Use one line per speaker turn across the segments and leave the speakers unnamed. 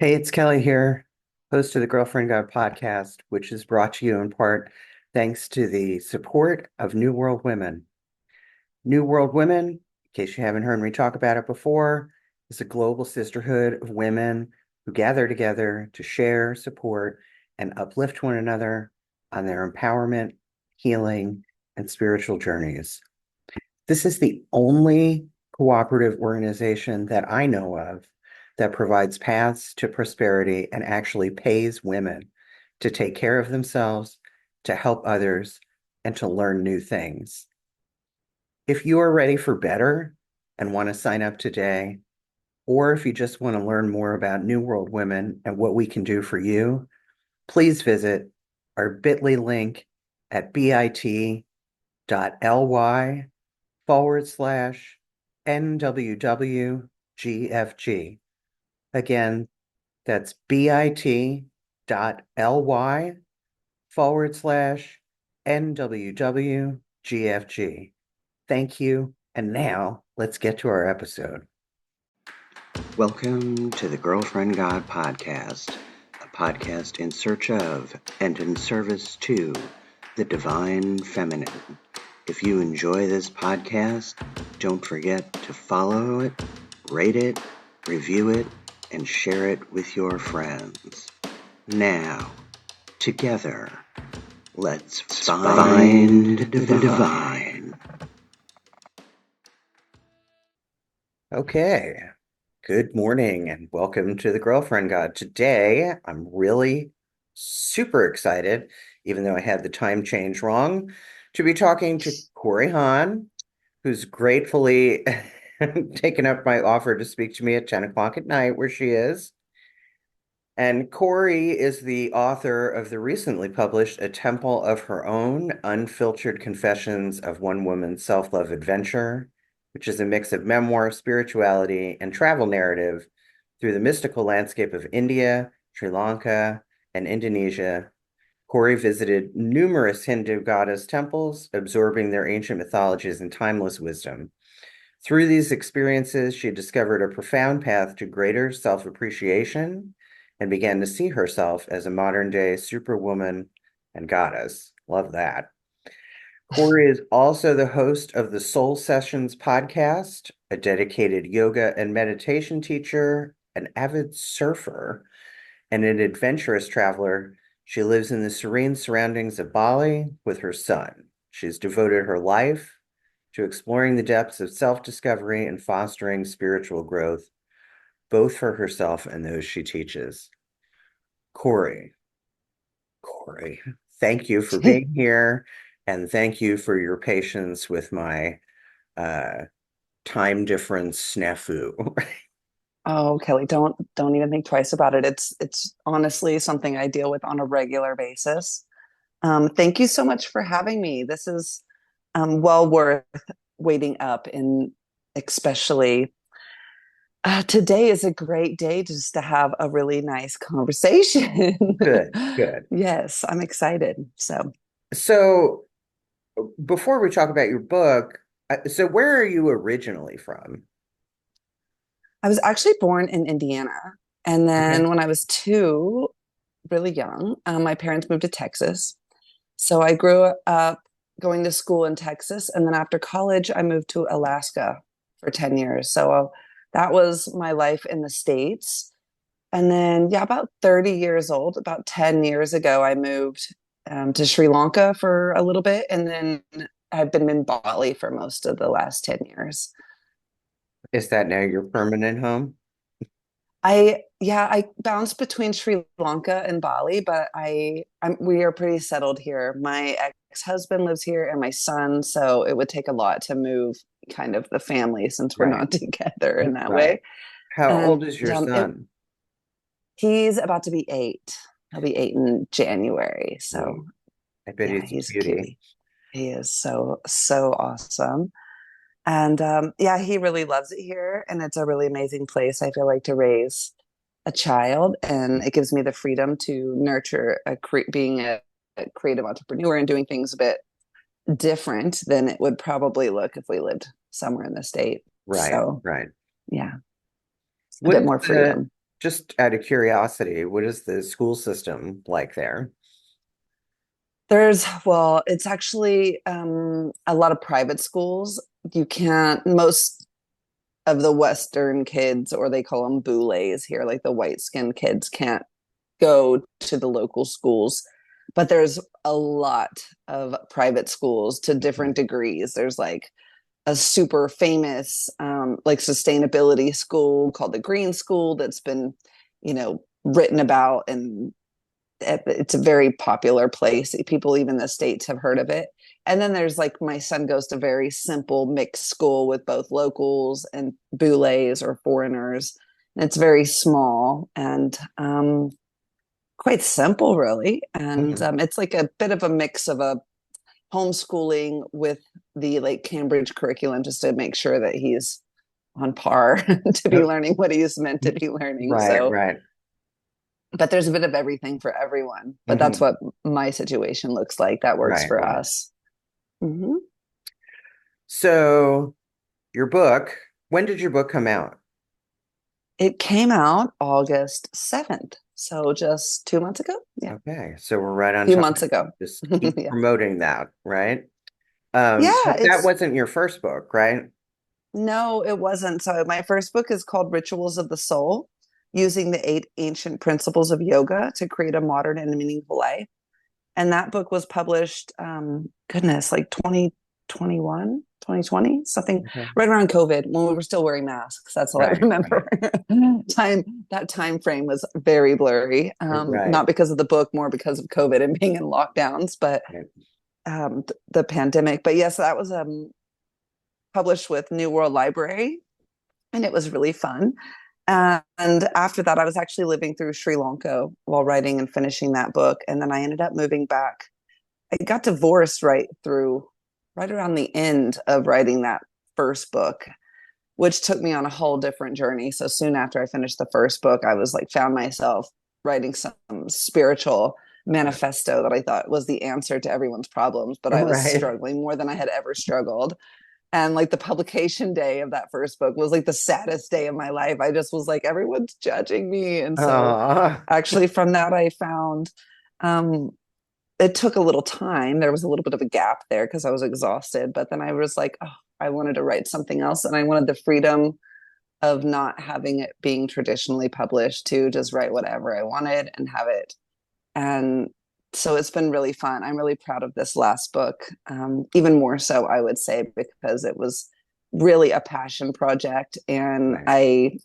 Hey, it's Kelly here, host of the Girlfriend God podcast, which is brought to you in part thanks to the support of New World Women. New World Women, in case you haven't heard me talk about it before, is a global sisterhood of women who gather together to share, support, and uplift one another on their empowerment, healing, and spiritual journeys. This is the only cooperative organization that I know of that provides paths to prosperity and actually pays women to take care of themselves, to help others, and to learn new things. If you are ready for better and want to sign up today, or if you just want to learn more about New World Women and what we can do for you, please visit our bit.ly link at bit.ly/NWWGFG. Again, that's bit.ly/NWWGFG. Thank you. And now let's get to our episode. Welcome to the Girlfriend God podcast, a podcast in search of and in service to the divine feminine. If you enjoy this podcast, don't forget to follow it, rate it, review it, and share it with your friends. Now, together, let's find the divine. Okay, good morning and welcome to the Girlfriend God. Today, I'm really super excited, even though I had the time change wrong, to be talking to Kori Hahn, who's gratefully taken up my offer to speak to me at 10 o'clock at night where she is. And Kori is the author of the recently published A Temple of Her Own, Unfiltered Confessions of One Woman's Self-Love Adventure, which is a mix of memoir, spirituality, and travel narrative through the mystical landscape of India, Sri Lanka, and Indonesia. Kori visited numerous Hindu goddess temples, absorbing their ancient mythologies and timeless wisdom. Through these experiences, she discovered a profound path to greater self-appreciation and began to see herself as a modern-day superwoman and goddess. Love that. Kori is also the host of the Soul Sessions podcast, a dedicated yoga and meditation teacher, an avid surfer, and an adventurous traveler. She lives in the serene surroundings of Bali with her son. She's devoted her life to exploring the depths of self-discovery and fostering spiritual growth, both for herself and those she teaches. Kori, thank you for being here, and thank you for your patience with my time difference snafu.
Oh, Kelly, don't even think twice about it. It's honestly something I deal with on a regular basis. Thank you so much for having me. This is well worth waiting up, and especially today is a great day just to have a really nice conversation.
Good, good.
Yes, I'm excited.
So before we talk about your book, so where are you originally from?
I was actually born in Indiana, and
Okay.
then when I was two, really young, my parents moved to Texas. So I grew up going to school in Texas. And then after college, I moved to Alaska for 10 years. So that was my life in the States. And then, yeah, about 30 years old, about 10 years ago, I moved to Sri Lanka for a little bit. And then I've been in Bali for most of the last 10 years.
Is that now your permanent home?
I bounce between Sri Lanka and Bali, but we are pretty settled here. My ex-husband lives here and my son, so it would take a lot to move kind of the family since we're
Right,
not together in that
right.
way.
How
And
old is your son?
he's about to be 8. He'll be 8 in January. So
I bet
yeah,
he's a
he's a
beauty.
cutie. He is so awesome. And yeah, he really loves it here. And it's a really amazing place, I feel like, to raise a child. And it gives me the freedom to nurture being a creative entrepreneur and doing things a bit different than it would probably look if we lived somewhere in the state.
Right,
So
right.
yeah, a
What
bit
is
more freedom.
just out of curiosity, what is the school system like there?
Well, it's actually a lot of private schools. You can't, most of the Western kids, or they call them boulets here, like the white skinned kids, can't go to the local schools. But there's a lot of private schools to different degrees. There's like a super famous like sustainability school called the Green School that's been, written about, and it's a very popular place. People even the States have heard of it. And then there's like my son goes to very simple mixed school with both locals and boulets or foreigners. And it's very small and quite simple, really. And
Mhm.
it's like a bit of a mix of a homeschooling with the like Cambridge curriculum, just to make sure that he's on par to be
Oh,
learning what he's meant to be learning.
right,
So,
right.
but there's a bit of everything for everyone. But that's
Hmm.
what my situation looks like. That works
Right,
for
right.
us. Hmm.
So your book, when did your book come out?
It came out August 7th. So just 2 months ago. Yeah. A
Okay, so we're right on
few
time.
months ago.
Just keep
Yeah.
promoting that, right?
Yeah.
But that wasn't your first book, right?
No, it wasn't. So my first book is called Rituals of the Soul, using the 8 ancient principles of yoga to create a modern and meaningful life. And that book was published, goodness, like 2021, 2020, something
Okay.
right around COVID when we were still wearing masks. That's all I
Right, right,
remember. That time frame was very blurry.
right,
Not because of the book, more because of COVID and being in lockdowns, but
right.
the pandemic. But yes, that was published with New World Library, and it was really fun. And after that, I was actually living through Sri Lanka while writing and finishing that book. And then I ended up moving back. I got divorced right around the end of writing that first book, which took me on a whole different journey. So soon after I finished the first book, I was like, found myself writing some spiritual manifesto that I thought was the answer to everyone's problems, but I was
Right.
struggling more than I had ever struggled. And like the publication day of that first book was like the saddest day of my life. I just was like, everyone's judging me. And so
Uh,
actually from that, I found um, it took a little time. There was a little bit of a gap there because I was exhausted. But then I was like, oh, I wanted to write something else. And I wanted the freedom of not having it being traditionally published to just write whatever I wanted and have it. And so it's been really fun. I'm really proud of this last book, even more so, I would say, because it was really a passion project and
right,
I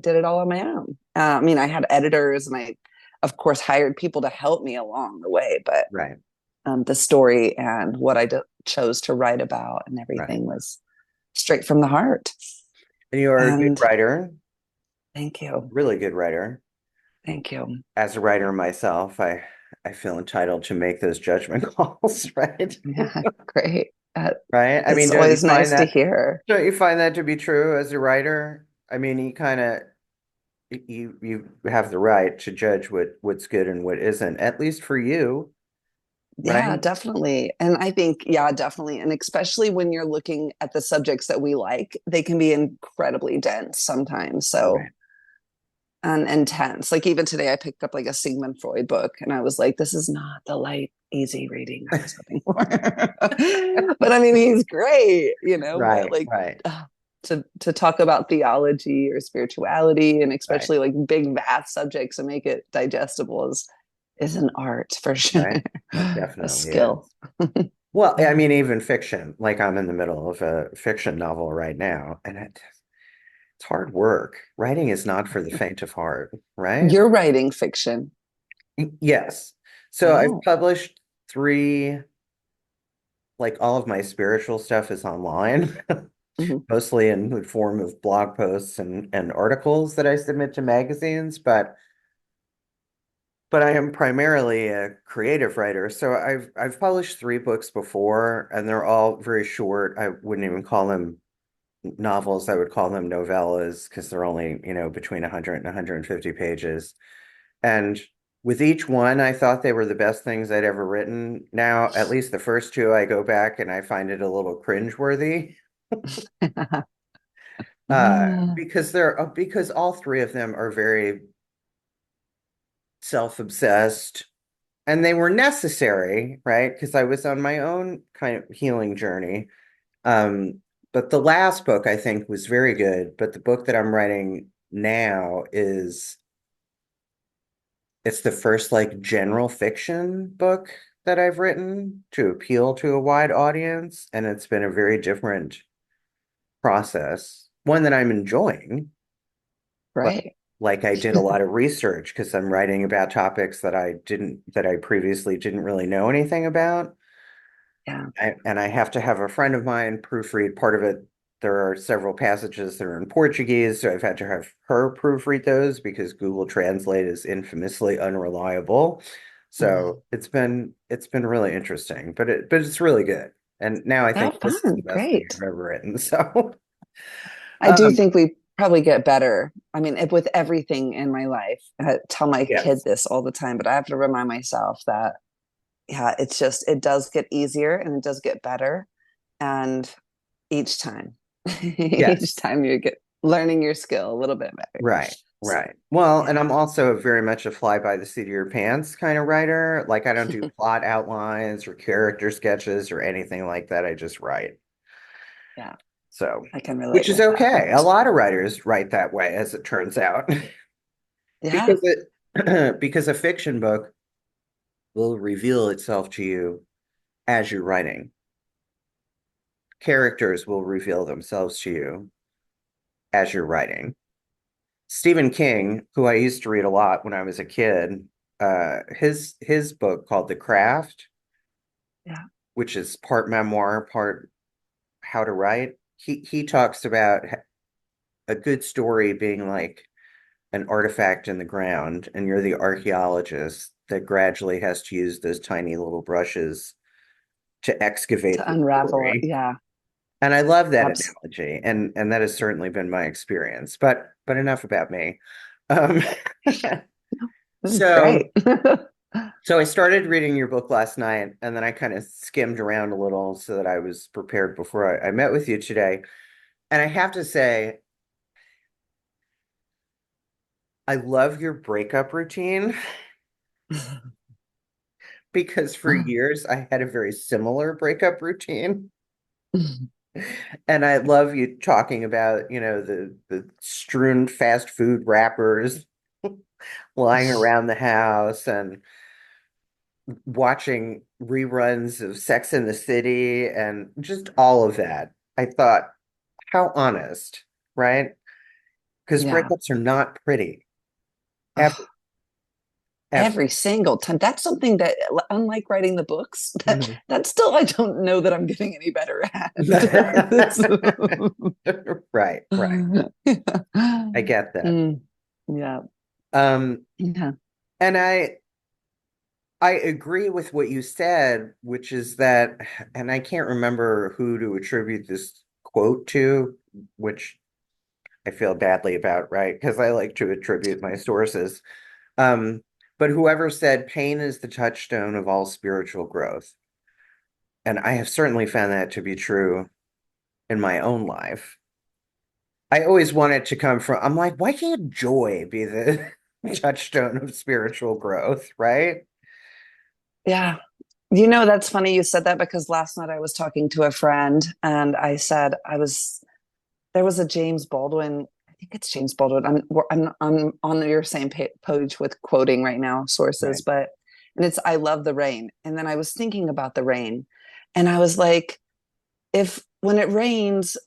did it all on my own. I mean, I had editors and I, of course, hired people to help me along the way, but
right,
the story and what chose to write about and
right.
everything was straight from the heart.
And you are a good
And
writer,
thank you.
really good writer.
Thank you.
As a writer myself, I feel entitled to make those judgment calls, right?
Yeah, great.
Right? I mean,
It's always nice to hear.
don't you find that to be true as a writer? I mean, you kind of you have the right to judge what's good and what isn't, at least for you,
Yeah,
right?
definitely. And I think, yeah, definitely. And especially when you're looking at the subjects that we like, they can be incredibly dense sometimes. So,
Right.
and intense. Like even today, I picked up like a Sigmund Freud book and I was like, this is not the light, easy reading I was hoping for. But I mean, he's great, but
Right,
like,
right,
to talk about theology or spirituality and
right,
especially like big vast subjects and make it digestible is an art for sure.
right. It
A
definitely
skill.
is. Well, I mean, even fiction, like I'm in the middle of a fiction novel right now, and it's hard work. Writing is not for the faint of heart, right?
You're writing fiction.
Yes. So I've
Oh.
published three, like all of my spiritual stuff is online,
Mhm.
mostly in the form of blog posts and articles that I submit to magazines, but I am primarily a creative writer. So I've published three books before, and they're all very short. I wouldn't even call them novels. I would call them novellas because they're only, between 100 and 150 pages. And with each one, I thought they were the best things I'd ever written. Now, at least the first two, I go back and I find it a little cringeworthy. Because all three of them are very self-obsessed, and they were necessary, right? Because I was on my own kind of healing journey. Um, but the last book I think was very good, but the book that I'm writing now is it's the first like general fiction book that I've written to appeal to a wide audience, and it's been a very different process, one that I'm enjoying, but
Right.
like I did a lot of research because I'm writing about topics that I previously didn't really know anything about.
Yeah.
And I have to have a friend of mine proofread part of it. There are several passages that are in Portuguese, so I've had to have her proofread those because Google Translate is infamously unreliable. So it's been really interesting, but it's really good. And now I
Oh,
think this is the
fun.
best thing
Great.
I've ever written. So
I do
um
think we probably get better. I mean, with everything in my life, I tell my kid
yes,
this all the time, but I have to remind myself that, yeah, it's just, it does get easier and it does get better. And each time, each
yes.
time you get learning your skill a little bit better.
Right,
So,
right. Well, and
yeah,
I'm also very much a fly by the seat of your pants kind of writer. Like I don't do plot outlines or character sketches or anything like that. I just write.
yeah,
So,
I can
which
relate
is
with that.
okay. A lot of writers write that way, as it turns out,
Yeah,
because because a fiction book will reveal itself to you as you're writing. Characters will reveal themselves to you as you're writing. Stephen King, who I used to read a lot when I was a kid, his book called The Craft,
yeah,
which is part memoir, part how to write. He talks about a good story being like an artifact in the ground, and you're the archaeologist that gradually has to use those tiny little brushes to excavate
to
the
unravel it.
story.
Yeah,
And I love that
abs-
analogy, and that has certainly been my experience. But enough about me. Um,
this is
so
great.
so I started reading your book last night, and then I kind of skimmed around a little so that I was prepared before I met with you today. And I have to say, I love your breakup routine because for years I had a very similar breakup routine. And I love you talking about, the strewn fast food wrappers lying around the house and watching reruns of Sex in the City and just all of that. I thought, how honest, right? Because
Yeah.
breakups are not pretty ever, ever.
Every single time. That's something that, unlike writing the books,
Mhm.
that still I don't know that I'm getting any better at.
Right, right. I get that.
Mm, yeah,
Um,
yeah,
and I agree with what you said, which is that, and I can't remember who to attribute this quote to, which I feel badly about, right? Because I like to attribute my sources. Um, but whoever said pain is the touchstone of all spiritual growth. And I have certainly found that to be true in my own life. I always want it to come from, I'm like, why can't joy be the touchstone of spiritual growth, right?
yeah. That's funny you said that because last night I was talking to a friend and I said there was a James Baldwin. I think it's James Baldwin. I'm on your same page with quoting right now sources,
Right.
but and it's I love the rain. And then I was thinking about the rain, and I was like, if when it rains,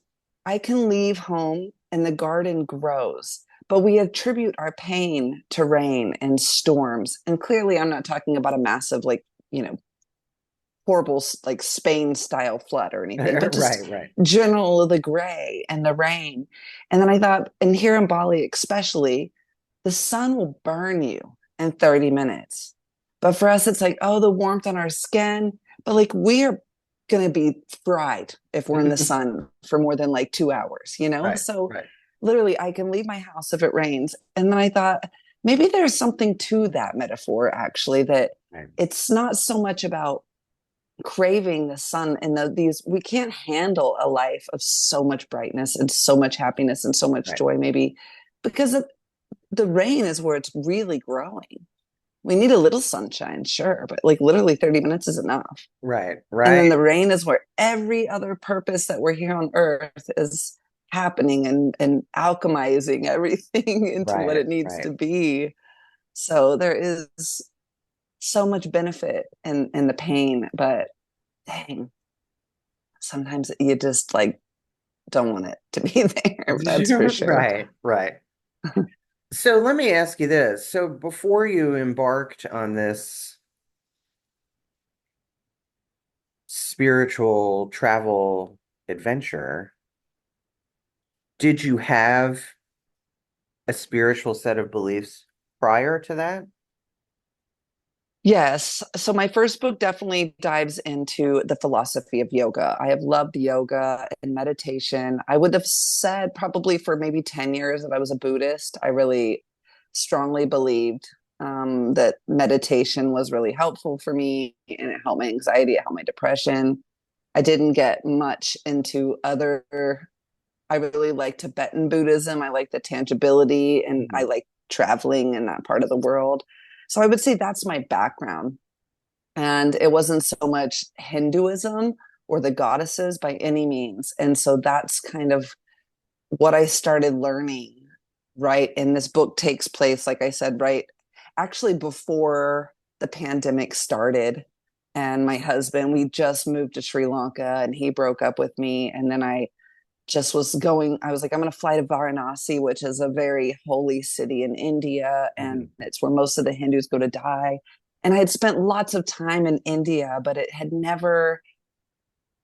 I can leave home and the garden grows. But we attribute our pain to rain and storms. And clearly, I'm not talking about a massive, like, horrible, like Spain style flood or anything, but just
Right, right,
general the gray and the rain. And then I thought, and here in Bali, especially, the sun will burn you in 30 minutes. But for us, it's like, oh, the warmth on our skin. But like, we are going to be fried if we're in the sun for more than like 2 hours, you know?
right,
So
right,
literally, I can leave my house if it rains. And then I thought, maybe there's something to that metaphor, actually, that
right,
it's not so much about craving the sun and these we can't handle a life of so much brightness and so much happiness and so much
right.
joy maybe because the rain is where it's really growing. We need a little sunshine, sure, but like literally 30 minutes is enough.
Right,
And
right,
then the rain is where every other purpose that we're here on earth is happening and alchemizing everything into what
right,
it needs
right.
to be. So there is so much benefit in the pain, but dang, sometimes you just like don't want it to be there. That's for sure.
Right, right. So let me ask you this. So before you embarked on this spiritual travel adventure, did you have a spiritual set of beliefs prior to that?
Yes. So my first book definitely dives into the philosophy of yoga. I have loved yoga and meditation. I would have said probably for maybe 10 years that I was a Buddhist. I really strongly believed that meditation was really helpful for me and it helped my anxiety, it helped my depression. I didn't get much into other, I really like Tibetan Buddhism. I like the tangibility and I
Mhm.
like traveling in that part of the world. So I would say that's my background. And it wasn't so much Hinduism or the goddesses by any means. And so that's kind of what I started learning, right? And this book takes place, like I said, right actually before the pandemic started. And my husband, we just moved to Sri Lanka and he broke up with me. And then I just was going, I was like, I'm going to fly to Varanasi, which is a very holy city in India. And
Mhm.
it's where most of the Hindus go to die. And I had spent lots of time in India, but it had never,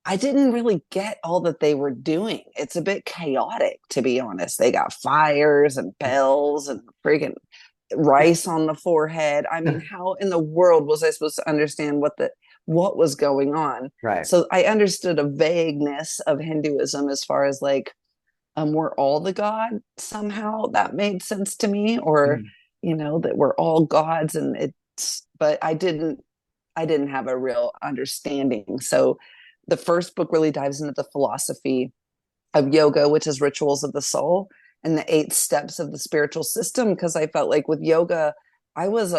I didn't really get all that they were doing. It's a bit chaotic, to be honest. They got fires and bells and friggin' rice on the forehead. I mean, how in the world was I supposed to understand what was going on?
Right.
So I understood a vagueness of Hinduism as far as like we're all the god somehow. That made sense to me, or
Mhm.
that we're all gods, and but I didn't have a real understanding. So the first book really dives into the philosophy of yoga, which is rituals of the soul, and the 8 steps of the spiritual system. Because I felt like with yoga, I was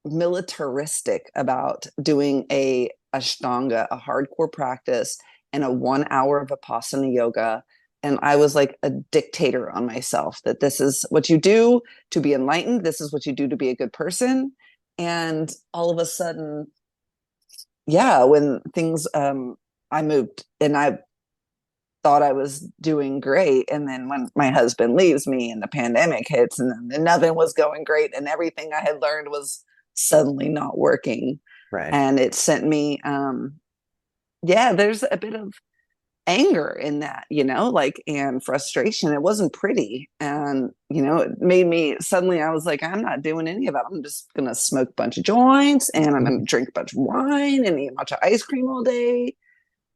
militaristic about doing a ashtanga, a hardcore practice, and a 1 hour of vipassana yoga. And I was like a dictator on myself that this is what you do to be enlightened. This is what you do to be a good person. And all of a sudden, yeah, when things, I moved and I thought I was doing great. And then when my husband leaves me and the pandemic hits and then nothing was going great and everything I had learned was suddenly not working.
Right.
And it sent me, yeah, there's a bit of anger in that, like, and frustration. It wasn't pretty. And, it made me suddenly, I was like, I'm not doing any of that. I'm just going to smoke a bunch of joints and I'm going to drink a bunch of wine and eat a bunch of ice cream all day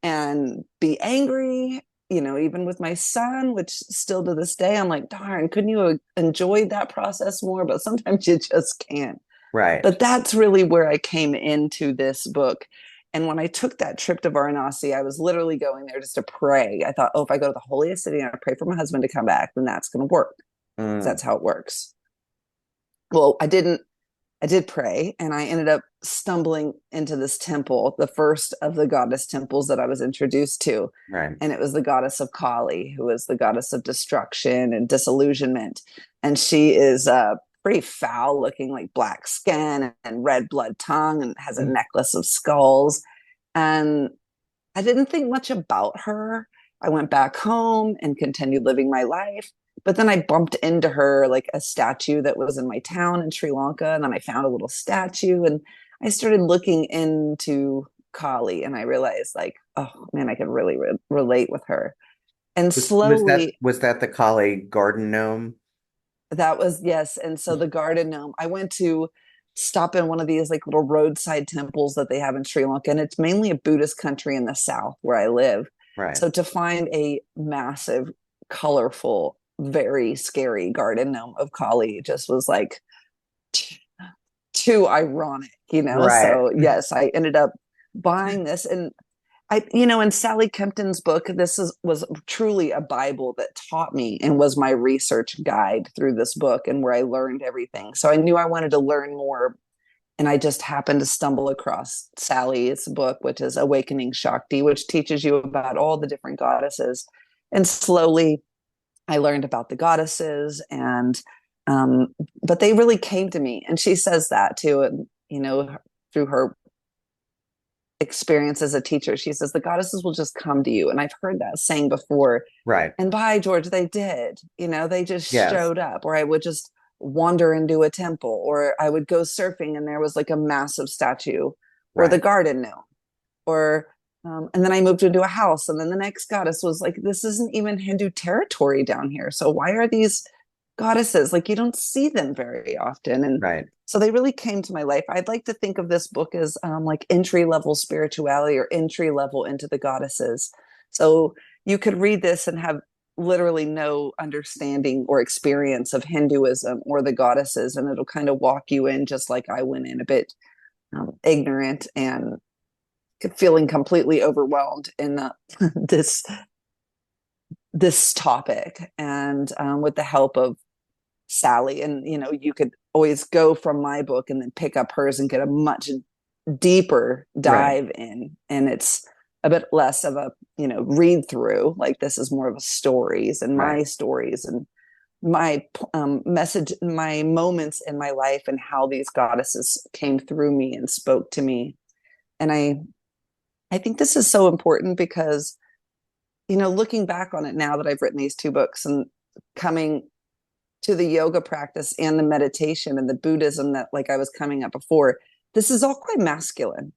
and be angry, even with my son, which still to this day, I'm like, darn, couldn't you have enjoyed that process more? But sometimes you just can't.
Right.
But that's really where I came into this book. And when I took that trip to Varanasi, I was literally going there just to pray. I thought, oh, if I go to the holiest city and I pray for my husband to come back, then that's going to work. Because
Mm.
that's how it works. Well, I did pray and I ended up stumbling into this temple, the first of the goddess temples that I was introduced to.
Right.
And it was the goddess of Kali, who is the goddess of destruction and disillusionment. And she is pretty foul looking, like black skin and red blood tongue, and has a
Mm.
necklace of skulls. And I didn't think much about her. I went back home and continued living my life. But then I bumped into her, like a statue that was in my town in Sri Lanka. And then I found a little statue and I started looking into Kali and I realized, like, oh man, I could really relate with her. And
Was that
slowly,
was that the Kali garden gnome?
that was, yes. And so the garden gnome, I went to stop in one of these like little roadside temples that they have in Sri Lanka. And it's mainly a Buddhist country in the south where I live.
Right.
So to find a massive, colorful, very scary garden gnome of Kali just was like too ironic.
Right.
So yes, I ended up buying this. And in Sally Kempton's book, was truly a Bible that taught me and was my research guide through this book and where I learned everything. So I knew I wanted to learn more And I just happened to stumble across Sally's book, which is Awakening Shakti, which teaches you about all the different goddesses. And slowly I learned about the goddesses, and um, but they really came to me. And she says that too, and through her experience as a teacher, she says the goddesses will just come to you. And I've heard that saying before.
Right.
And by George, they did. They just
Yes.
showed up, or I would just wander into a temple, or I would go surfing and there was like a massive statue, or the
Right.
garden gnome, or and then I moved into a house, and then the next goddess was like, this isn't even Hindu territory down here. So why are these goddesses? Like, you don't see them very often. And
Right.
so they really came to my life. I'd like to think of this book as like entry level spirituality or entry level into the goddesses. So you could read this and have literally no understanding or experience of Hinduism or the goddesses, and it'll kind of walk you in just like I went in, a bit ignorant and feeling completely overwhelmed in this this topic. And with the help of Sally, and you could always go from my book and then pick up hers and get a much deeper
Right.
dive in, and it's a bit less of a read through. Like, this is more of a stories and
Right.
my stories and my message, my moments in my life, and how these goddesses came through me and spoke to me. And I think this is so important because looking back on it now that I've written these two books and coming to the yoga practice and the meditation and the Buddhism that, like, I was coming up before, this is all quite masculine.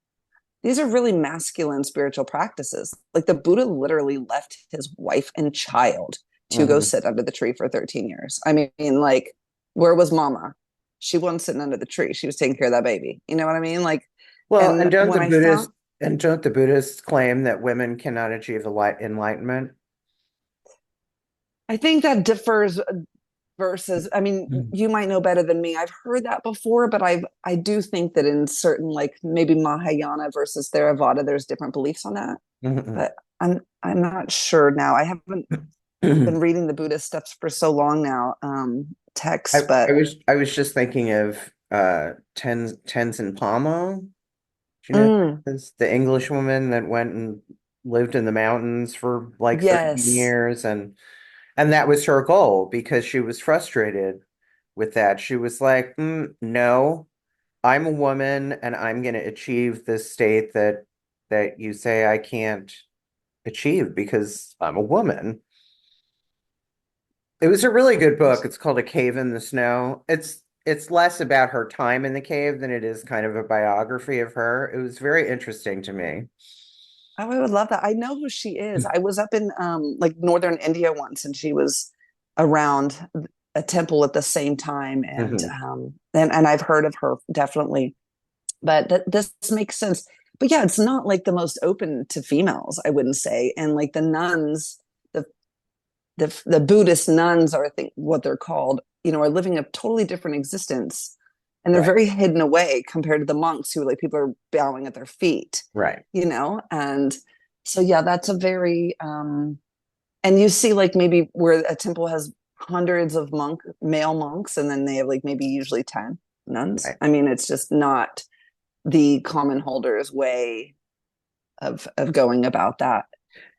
These are really masculine spiritual practices. Like, the Buddha literally left his wife and child to go
Hmm.
sit under the tree for 13 years. I mean, like, where was mama? She wasn't sitting under the tree. She was taking care of that baby. You know what I mean? Like,
Well,
and when I found,
And don't the Buddhists claim that women cannot achieve the light enlightenment?
I think that differs versus, I mean,
Mm-hmm.
you might know better than me. I've heard that before, but I do think that in certain, like, maybe Mahayana versus Theravada, there's different beliefs on that. But I'm not sure now. I haven't been reading the Buddhist stuff for so long now, texts, but
I was just thinking of Tenzin Palmo. Do you know
mm,
this? The English woman that went and lived in the mountains for like 13
yes.
years, and that was her goal because she was frustrated with that. She was like, no, I'm a woman and I'm going to achieve this state that you say I can't achieve because I'm a woman. It was a really good book. It's called A Cave in the Snow. It's less about her time in the cave than it is kind of a biography of her. It was very interesting to me.
Oh, I would love that. I know who she is. I was up in like northern India once, and she was around a temple at the same time, and
Hmm.
and I've heard of her, definitely. But this makes sense. But yeah, it's not like the most open to females, I wouldn't say. And like the nuns, the the Buddhist nuns, are, I think, what they're called, are living a totally different existence, and they're
Right,
very hidden away compared to the monks, who, like, people are bowing at their feet,
right.
and so yeah, that's a very and you see, like, maybe where a temple has hundreds of male monks, and then they have, like, maybe usually 10 nuns.
Right.
I mean, it's just not the common holders way of going about that.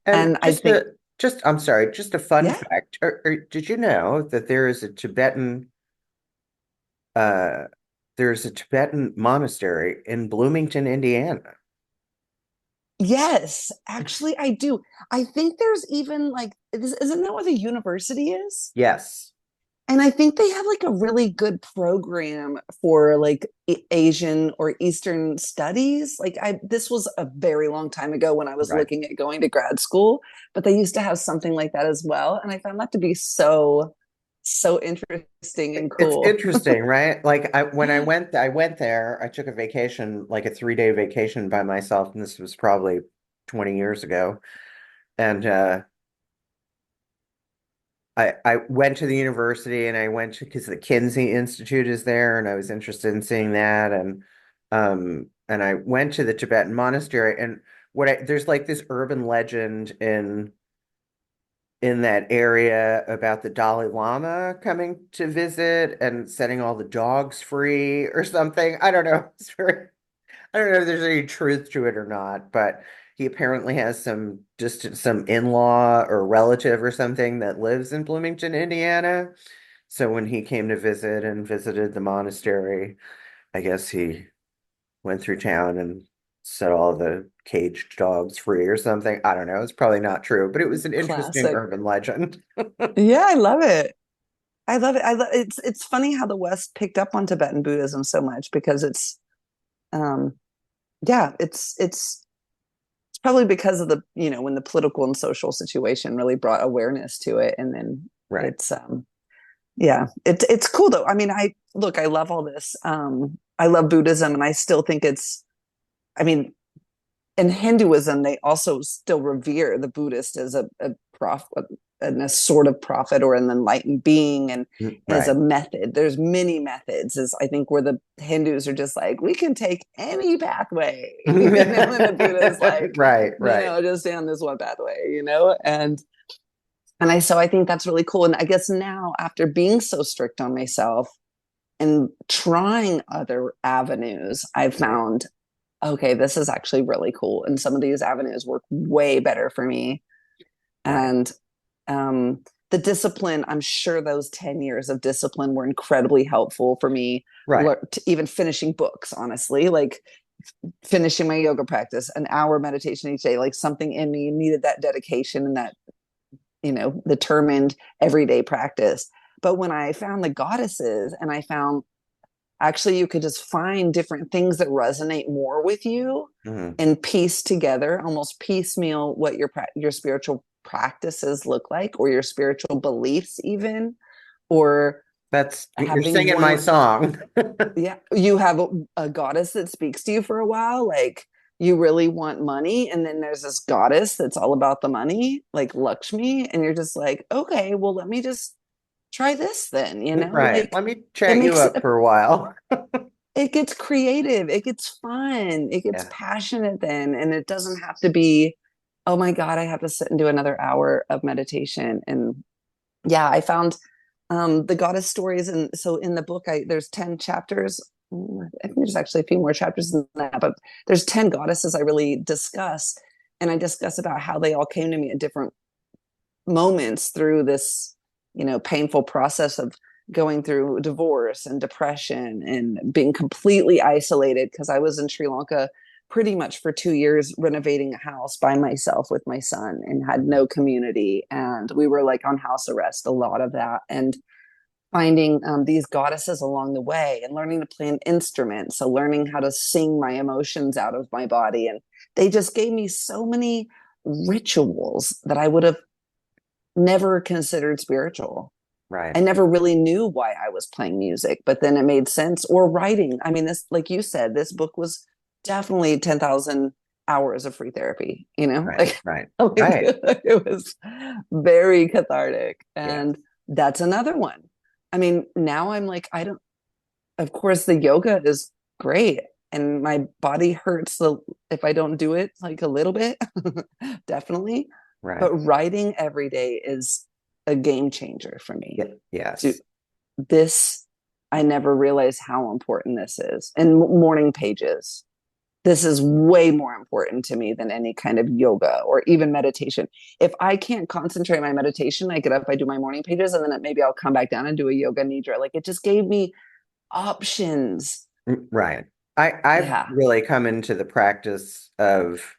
And
And I think,
I'm sorry, just a fun
yeah.
fact. Did you know that uh there's a Tibetan monastery in Bloomington, Indiana?
Yes, actually, I do. I think there's even, like, isn't that where the university is?
Yes.
And I think they have, like, a really good program for, like, Asian or Eastern studies. Like, this was a very long time ago when I was
Right.
looking at going to grad school, but they used to have something like that as well. And I found that to be so interesting and
It's
cool.
interesting, right? Like I went there, I took a vacation, like a 3-day vacation by myself, and this was probably 20 years ago. And I went to the university and I went to because the Kinsey Institute is there and I was interested in seeing that and I went to the Tibetan monastery and there's like this urban legend in in that area about the Dalai Lama coming to visit and setting all the dogs free or something. I don't know. I don't know if there's any truth to it or not, but he apparently has some in-law or relative or something that lives in Bloomington, Indiana. So when he came to visit and visited the monastery, I guess he went through town and set all the caged dogs free or something. I don't know. It's probably not true, but it was an interesting
Classic.
urban legend.
Yeah, I love it. I love it. It's funny how the West picked up on Tibetan Buddhism so much because um yeah, it's probably because of the, when the political and social situation really brought awareness to it. And then
Right.
it's yeah, it's cool though. I mean, I love all this. I love Buddhism and I still think I mean, in Hinduism, they also still revere the Buddhist as a prophet and a sort of prophet or an enlightened being and as
Right.
a method. There's many methods, is I think where the Hindus are just like, we can take any pathway, and the Buddha is like,
Right, right.
no, just down this one pathway. So I think that's really cool. And I guess now after being so strict on myself and trying other avenues, I've found okay, this is actually really cool. And some of these avenues work way better for me.
Right.
And the discipline, I'm sure those 10 years of discipline were incredibly helpful for me,
Right.
even finishing books, honestly, like finishing my yoga practice, an hour meditation each day, like something in me needed that dedication and that, determined everyday practice. But when I found the goddesses and I found actually you could just find different things that resonate more with you
Mhm.
and piece together, almost piecemeal what your spiritual practices look like or your spiritual beliefs even, or
You're
having
singing my
one.
song.
Yeah, you have a goddess that speaks to you for a while, like you really want money, and then there's this goddess that's all about the money, like Lakshmi, and you're just like, okay, well, let me just try this then,
Right.
like
Let me
it
chat you
makes
up for a while.
it gets creative, it gets fun, it gets
Yeah.
passionate then, and it doesn't have to be, oh my God, I have to sit and do another hour of meditation. And yeah, I found the goddess stories. And so in the book, there's 10 chapters. I think there's actually a few more chapters than that, but there's 10 goddesses I really discuss. And I discuss about how they all came to me at different moments through this, painful process of going through divorce and depression and being completely isolated because I was in Sri Lanka pretty much for 2 years renovating a house by myself with my son and had no community. And we were like on house arrest, a lot of that. And finding these goddesses along the way and learning to play an instrument. So learning how to sing my emotions out of my body. And they just gave me so many rituals that I would have never considered spiritual.
Right.
I never really knew why I was playing music, but then it made sense. Or writing. I mean, this, like you said, this book was definitely 10,000 hours of free therapy,
Right.
like,
Right.
like
Right.
it was very cathartic.
Yeah.
And that's another one. I mean, now I'm like, I don't, of course, the yoga is great. And my body hurts if I don't do it like a little bit, definitely.
Right.
But writing every day is a game changer for me.
Yeah.
To
Yes.
this, I never realized how important this is. And morning pages. This is way more important to me than any kind of yoga or even meditation. If I can't concentrate on my meditation, I get up, I do my morning pages, and then maybe I'll come back down and do a yoga nidra. Like it just gave me options.
Right. I've
Yeah.
really come into the practice of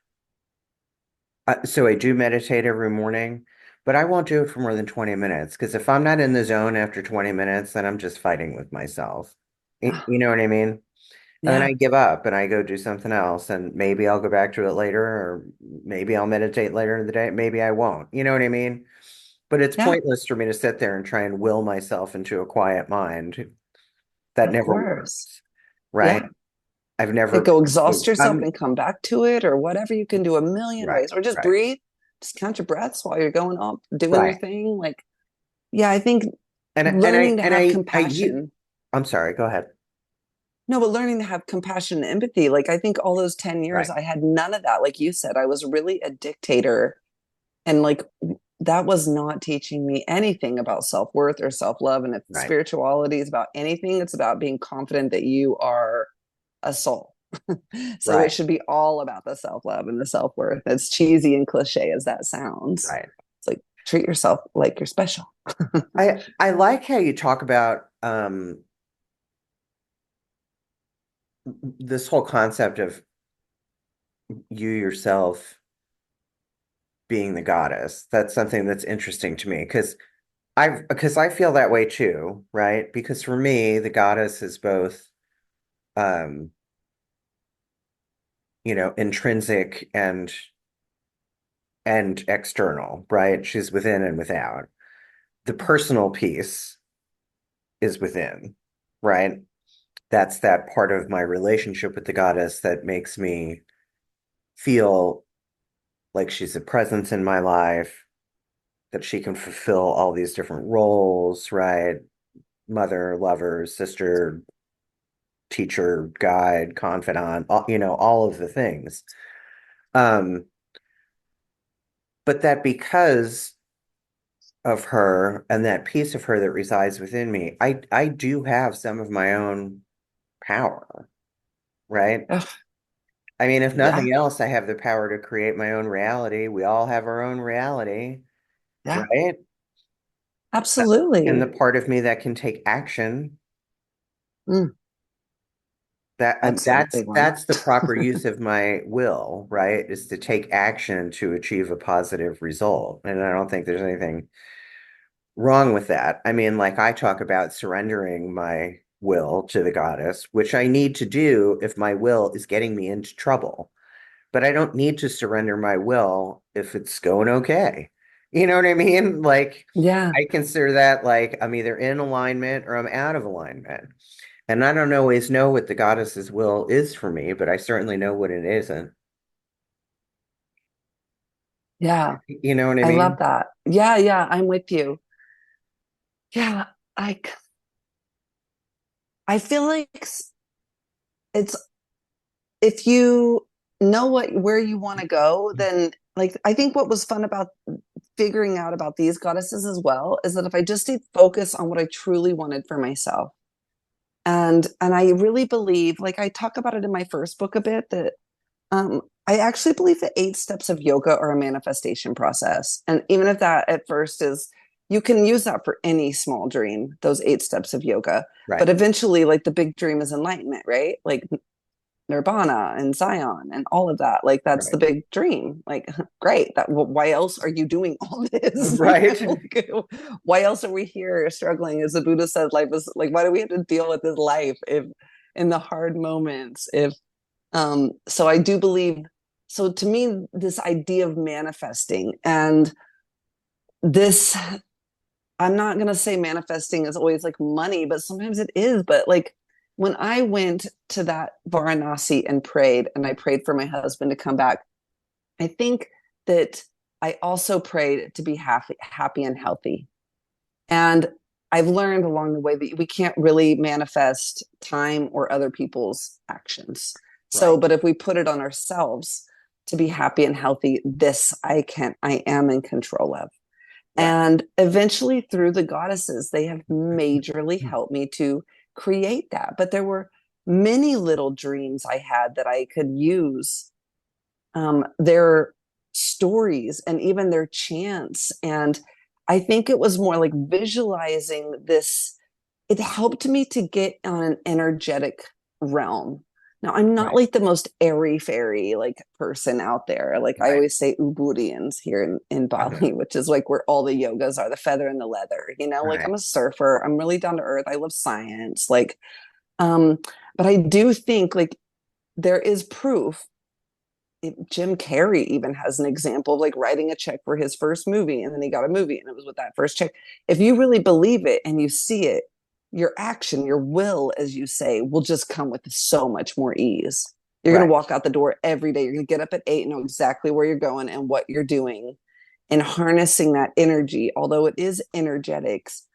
so I do meditate every morning, but I won't do it for more than 20 minutes because if I'm not in the zone after 20 minutes, then I'm just fighting with myself. You know what I mean? And then
Yeah.
I give up and I go do something else, and maybe I'll go back to it later, or maybe I'll meditate later in the day. Maybe I won't. You know what I mean? But it's
Yeah.
pointless for me to sit there and try and will myself into a quiet mind. That
Of
never
course.
works, right?
Yeah.
I've
Like
never,
go exhaust yourself
I'm
and come back to it or whatever. You can do a million
right,
ways or just
right,
breathe, just count your breaths while you're going up, doing your
right.
thing. Like, yeah, I think
And
learning to have
you,
compassion.
I'm sorry, go ahead.
No, but learning to have compassion and empathy. Like, I think all those 10 years,
Right,
I had none of that. Like you said, I was really a dictator and like that was not teaching me anything about self-worth or self-love. And if
Right.
spirituality is about anything, it's about being confident that you are a soul. So it
Right.
should be all about the self-love and the self-worth, as cheesy and cliche as that sounds.
Right.
It's like treat yourself like you're special.
I like how you talk about this whole concept of you yourself being the goddess. That's something that's interesting to me because I feel that way too, right? Because for me, the goddess is both um, intrinsic and external, right? She's within and without. The personal piece is within, right? That's that part of my relationship with the goddess that makes me feel like she's a presence in my life, that she can fulfill all these different roles, right? Mother, lover, sister, teacher, guide, confidant, all of the things. Um, but that because of her and that piece of her that resides within me, I do have some of my own power, right?
Ugh,
I mean, if
yeah,
nothing else, I have the power to create my own reality. We all have our own reality,
yeah,
right? And the
absolutely.
part of me that can take action,
Mm,
that
that's a
that's
big one.
that's the proper use of my will, right? Is to take action to achieve a positive result. And I don't think there's anything wrong with that. I mean, like I talk about surrendering my will to the goddess, which I need to do if my will is getting me into trouble. But I don't need to surrender my will if it's going okay. You know what I mean? Like
Yeah,
I consider that like I'm either in alignment or I'm out of alignment. And I don't always know what the goddess's will is for me, but I certainly know what it isn't.
yeah,
You know what I
I love
mean?
that. Yeah, yeah, I'm with you. Yeah, I I feel like it's if you know what where you want to go, then like I think what was fun about figuring out about these goddesses as well is that if I just stayed focused on what I truly wanted for myself, and I really believe, like I talk about it in my first book a bit, that I actually believe that 8 steps of yoga are a manifestation process. And even if that at first is, you can use that for any small dream, those 8 steps of yoga. But
Right,
eventually, like the big dream is enlightenment, right? Like Nirvana and Zion and all of that. Like that's the
right,
big dream. Like, great. That why else are you doing all this?
right,
Like, why else are we here struggling? As the Buddha said, life is like, why do we have to deal with this life if in the hard moments? If so I do believe, so to me, this idea of manifesting and this, I'm not going to say manifesting is always like money, but sometimes it is. But like when I went to that Varanasi and prayed, and I prayed for my husband to come back, I think that I also prayed to be happy and healthy. And I've learned along the way that we can't really manifest time or other people's actions. So,
right.
but if we put it on ourselves to be happy and healthy, this I am in control of.
Right.
And eventually, through the goddesses, they have majorly helped me to create that. But there were many little dreams I had that I could use their stories and even their chants. And I think it was more like visualizing this. It helped me to get on an energetic realm. Now, I'm not
Right,
like the most airy fairy like person out there. Like I
right.
always say Ubudiyans here in
Uh-huh.
Bali, which is like where all the yogas are, the feather and the leather. Like
Right,
I'm a surfer. I'm really down to earth. I love science. Um, but I do think like there is proof. Jim Carrey even has an example of like writing a check for his first movie, and then he got a movie, and it was with that first check. If you really believe it and you see it, your action, your will, as you say, will just come with so much more ease. You're going to
right,
walk out the door every day. You're going to get up at 8 and know exactly where you're going and what you're doing, and harnessing that energy. Although it is energetics,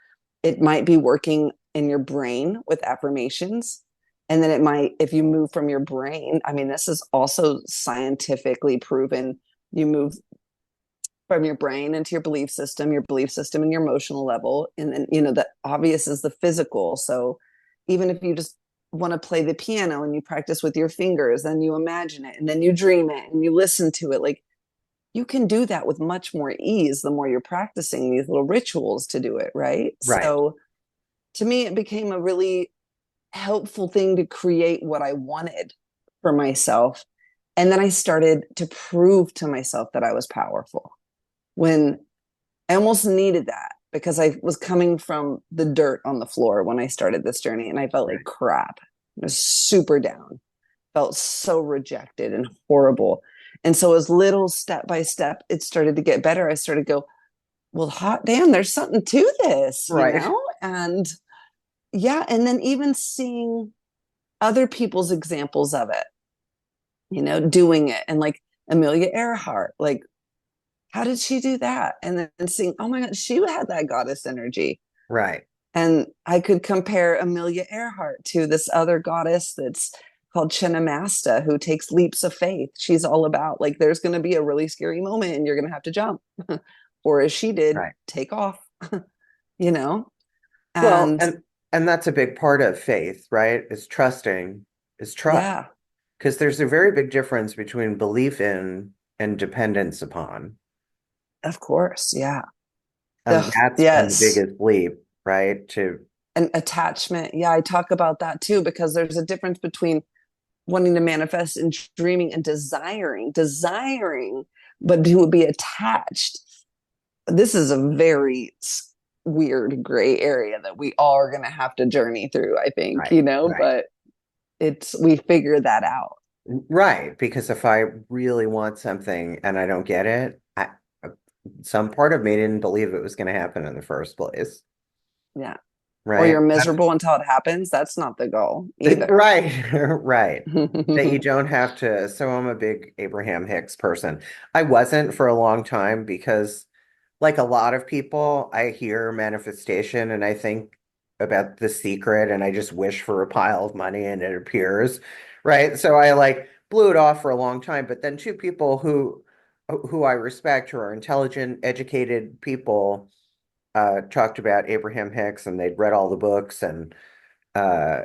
it might be working in your brain with affirmations, and then it might, if you move from your brain, I mean, this is also scientifically proven, you move from your brain into your belief system and your emotional level. And then, the obvious is the physical. So even if you just want to play the piano and you practice with your fingers, then you imagine it and then you dream it and you listen to it. Like you can do that with much more ease the more you're practicing these little rituals to do it. Right.
Right.
So to me, it became a really helpful thing to create what I wanted for myself. And then I started to prove to myself that I was powerful when I almost needed that because I was coming from the dirt on the floor when I started this journey and I felt like
Right.
crap. I was super down, felt so rejected and horrible. And so as little step by step, it started to get better. I started to go, well, hot damn, there's something to this,
Right.
And yeah. And then even seeing other people's examples of it, doing it. And like Amelia Earhart, like, how did she do that? And then seeing, oh my God, she had that goddess energy.
Right.
And I could compare Amelia Earhart to this other goddess that's called Chinnamasta, who takes leaps of faith. She's all about like, there's going to be a really scary moment and you're going to have to jump. Or as she did,
Right.
take off, you know?
Well,
And
and that's a big part of faith, right? Is trusting, is trust.
yeah,
Because there's a very big difference between belief in and dependence upon.
of course. Yeah. Ugh,
That's been the
yes.
biggest leap, right? To
And attachment. Yeah, I talk about that too, because there's a difference between wanting to manifest and dreaming and desiring, but to be attached. This is a very weird gray area that we all are going to have to journey through, I think,
right, right.
but we figure that out.
Right, because if I really want something and I don't get it, some part of me didn't believe it was going to happen in the first place,
Yeah. Or
right?
you're miserable until it happens. That's not the goal either.
Right, right. That you don't have to. So I'm a big Abraham Hicks person. I wasn't for a long time because, like a lot of people, I hear manifestation and I think about The Secret and I just wish for a pile of money and it appears, right? So I like blew it off for a long time. But then two people who I respect, who are intelligent, educated people, talked about Abraham Hicks and they'd read all the books and uh,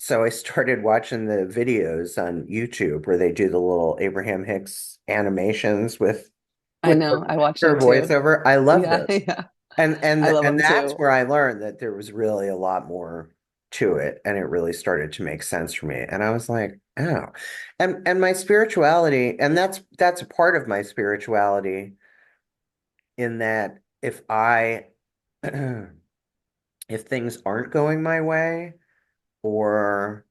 so I started watching the videos on YouTube where they do the little Abraham Hicks animations
I
with
know. I watch
her
them too.
voiceover. I love
Yeah.
those.
Yeah.
And
I love
and
them
that's
too.
where I learned that there was really a lot more to it and it really started to make sense for me. And I was like, oh. And my spirituality, and that's a part of my spirituality in that if things aren't going my way or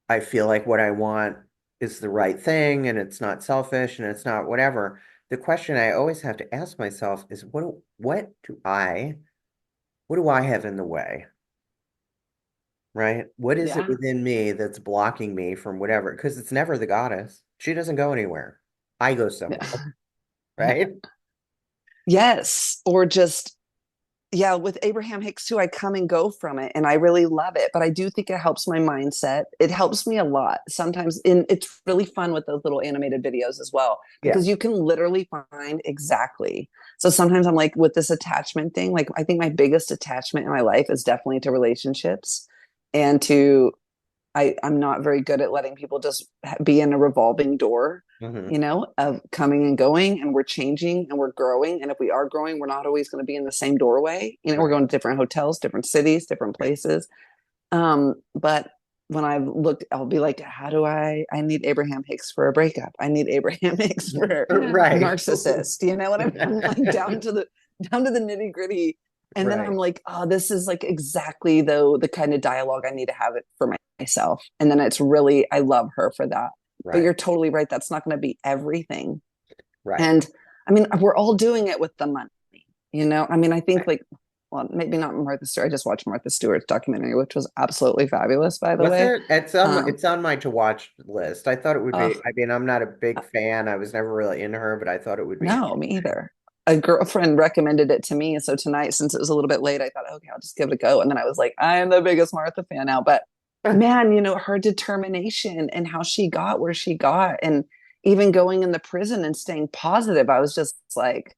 I feel like what I want is the right thing and it's not selfish and it's not whatever. The question I always have to ask myself is what do I have in the way? Right? What is it
Yeah.
within me that's blocking me from whatever? Because it's never the goddess. She doesn't go anywhere. I go somewhere,
Yeah.
right?
Yes. Or just, yeah, with Abraham Hicks too, I come and go from it and I really love it. But I do think it helps my mindset. It helps me a lot. Sometimes it's really fun with those little animated videos as well,
Yeah.
because you can literally find exactly. So sometimes I'm like with this attachment thing, like I think my biggest attachment in my life is definitely to relationships and to I'm not very good at letting people just be in a revolving door,
Hmm.
of coming and going, and we're changing and we're growing. And if we are growing, we're not always going to be in the same doorway. We're
Right.
going to different hotels, different cities, different
Right.
places. But when I've looked, I'll be like, how do I need Abraham Hicks for a breakup? I need Abraham Hicks for
Right.
narcissist. You know what I mean? I'm like down to the nitty gritty. And then I'm
Right.
like, oh, this is like exactly the kind of dialogue I need to have it for myself. And then it's really, I love her for that. But
Right.
you're totally right. That's not going to be everything.
Right.
And I mean, we're all doing it with the money, I mean, I think
Right.
like, well, maybe not Martha Stewart. I just watched Martha Stewart's documentary, which was absolutely fabulous, by the
Was
way.
it?
Um,
It's on my to watch list. I thought it would be.
uh,
I mean, I'm not a big fan. I was never really into her, but I thought it would be.
no, me either. A girlfriend recommended it to me. So tonight, since it was a little bit late, I thought, okay, I'll just give it a go. And then I was like, I am the biggest Martha fan now. But man, her determination and how she got where she got. And even going in the prison and staying positive, I was just like,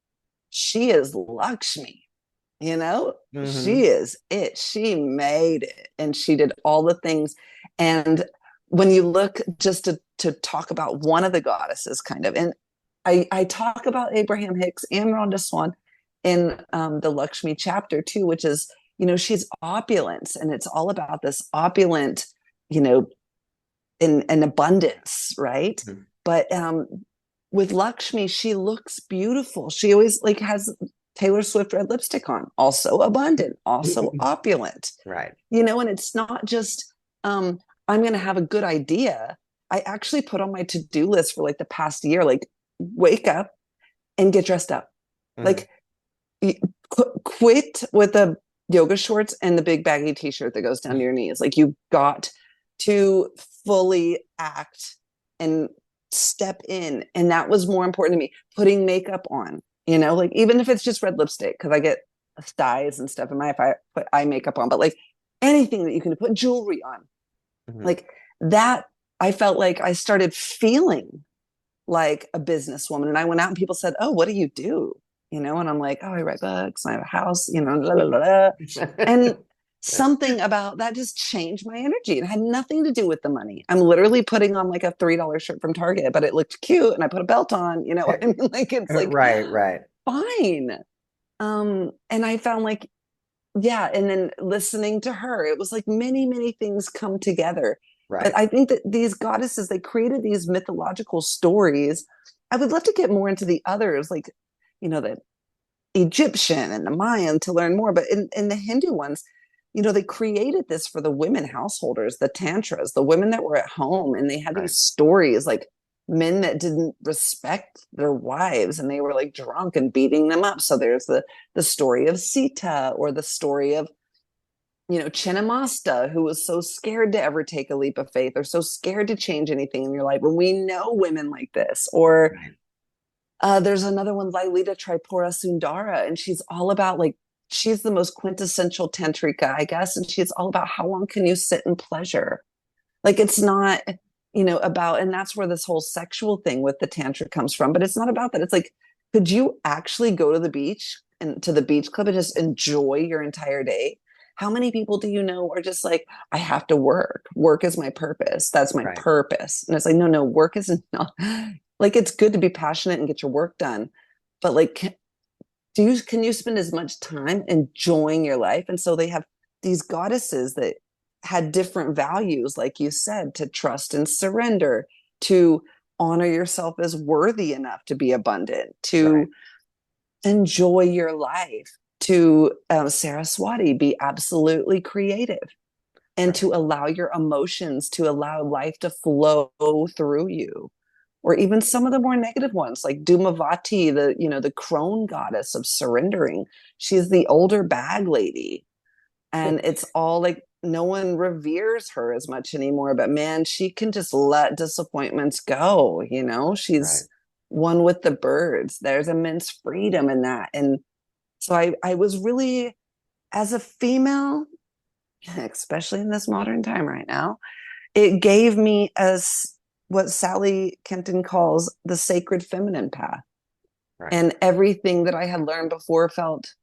she is Lakshmi, you know, she
Hmm.
is it. She made it and she did all the things. And when you look just to talk about one of the goddesses, kind of, and I talk about Abraham Hicks and Rhonda Swan in the Lakshmi chapter too, which is, she's opulence and it's all about this opulent, you know, in abundance, right? But with Lakshmi, she looks beautiful. She always like has Taylor Swift red lipstick on, also abundant, also opulent,
Right.
and it's not just I'm going to have a good idea. I actually put on my to-do list for like the past year, like wake up and get dressed up.
Hmm.
Like quit with the yoga shorts and the big baggy t-shirt that goes down to your knees. Like you got to fully act and step in. And that was more important to me. Putting makeup on, like even if it's just red lipstick, because I get dyes and stuff in my if I put eye makeup on, but like anything that you can put jewelry on,
Hmm.
like that, I felt like I started feeling like a businesswoman. And I went out and people said, "Oh, what do you do?" And I'm like, "Oh, I write books. I have a house, blah, blah, blah, blah." And something about that just changed my energy. It had nothing to do with the money. I'm literally putting on like a $3 shirt from Target, but it looked cute and I put a belt on, what I mean? Like it's like
Right, right,
fine. And I found like, yeah, and then listening to her, it was like many, many things come together. But
right.
I think that these goddesses, they created these mythological stories. I would love to get more into the others, like, the Egyptian and the Mayan to learn more. But in the Hindu ones, they created this for the women householders, the tantras, the women that were at home, and they had
Right.
these stories like men that didn't respect their wives and they were like drunk and beating them up. So there's the story of Sita, or the story of Chinnamasta, who was so scared to ever take a leap of faith or so scared to change anything in your life. And we know women like this. Or
Right.
there's another one, Lailita Tripura Sundara, and she's all about like, she's the most quintessential tantrika, I guess. And she's all about how long can you sit in pleasure? Like it's not, about, and that's where this whole sexual thing with the tantra comes from. But it's not about that. It's like, could you actually go to the beach and to the beach club and just enjoy your entire day? How many people do you know are just like, I have to work. Work is my purpose. That's my
Right.
purpose. And it's like, no, no, work is not like it's good to be passionate and get your work done. But like, can you spend as much time enjoying your life? And so they have these goddesses that had different values, like you said, to trust and surrender, to honor yourself as worthy enough to be abundant,
Right.
to enjoy your life, to Saraswati, be absolutely creative, and
Right.
to allow your emotions, to allow life to flow through you. Or even some of the more negative ones, like Dumavati, the crone goddess of surrendering. She's the older bag lady. And it's all like no one reveres her as much anymore. But man, she can just let disappointments go.
Right.
She's one with the birds. There's immense freedom in that. And so I was really, as a female, especially in this modern time right now, it gave me as what Sally Kenton calls the sacred feminine path.
Right.
And everything that I had learned before felt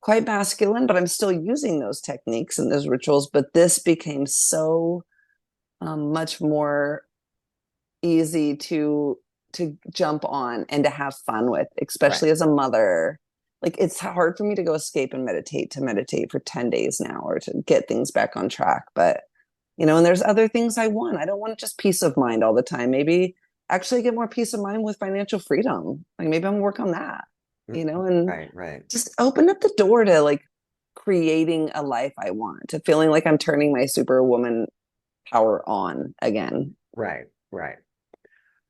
quite masculine, but I'm still using those techniques and those rituals. But this became so much more easy to jump on and to have fun with,
Right.
especially as a mother. Like it's hard for me to go escape and meditate for 10 days now, or to get things back on track. But and there's other things I want. I don't want just peace of mind all the time. Maybe actually get more peace of mind with financial freedom. Like maybe I'm gonna work on that, and
Right. Right.
just open up the door to like creating a life I want, to feeling like I'm turning my superwoman power on again.
Right. Right.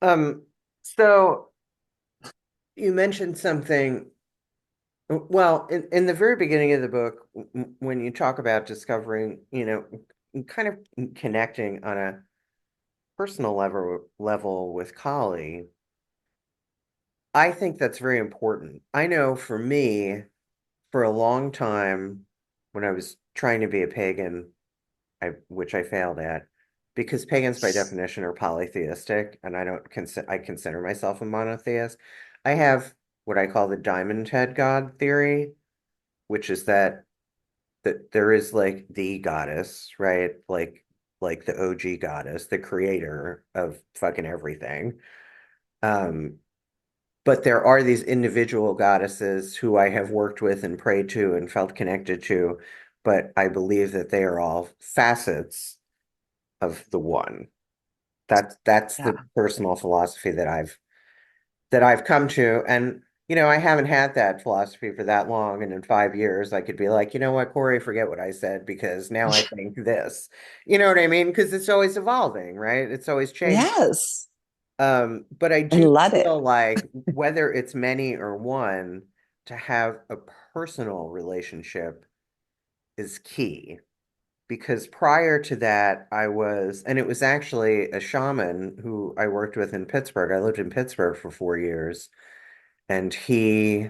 Um, so you mentioned something. Well, in the very beginning of the book, when you talk about discovering, kind of connecting on a personal level with Kali, I think that's very important. I know for me, for a long time, when I was trying to be a pagan, which I failed at, because pagans by definition are polytheistic, and I consider myself a monotheist. I have what I call the diamond head god theory, which is that there is like the goddess, right? Like the OG goddess, the creator of fucking everything. Um, but there are these individual goddesses who I have worked with and prayed to and felt connected to, but I believe that they are all facets of the one. That's
Yeah.
the personal philosophy that I've come to. And I haven't had that philosophy for that long. And in 5 years, I could be like, you know what, Kori, forget what I said because now I think this. You know what I mean? Because it's always evolving, right? It's always changing.
Yes.
But I
I
do
love it.
feel like whether it's many or one, to have a personal relationship is key. Because prior to that, and it was actually a shaman who I worked with in Pittsburgh. I lived in Pittsburgh for 4 years, and he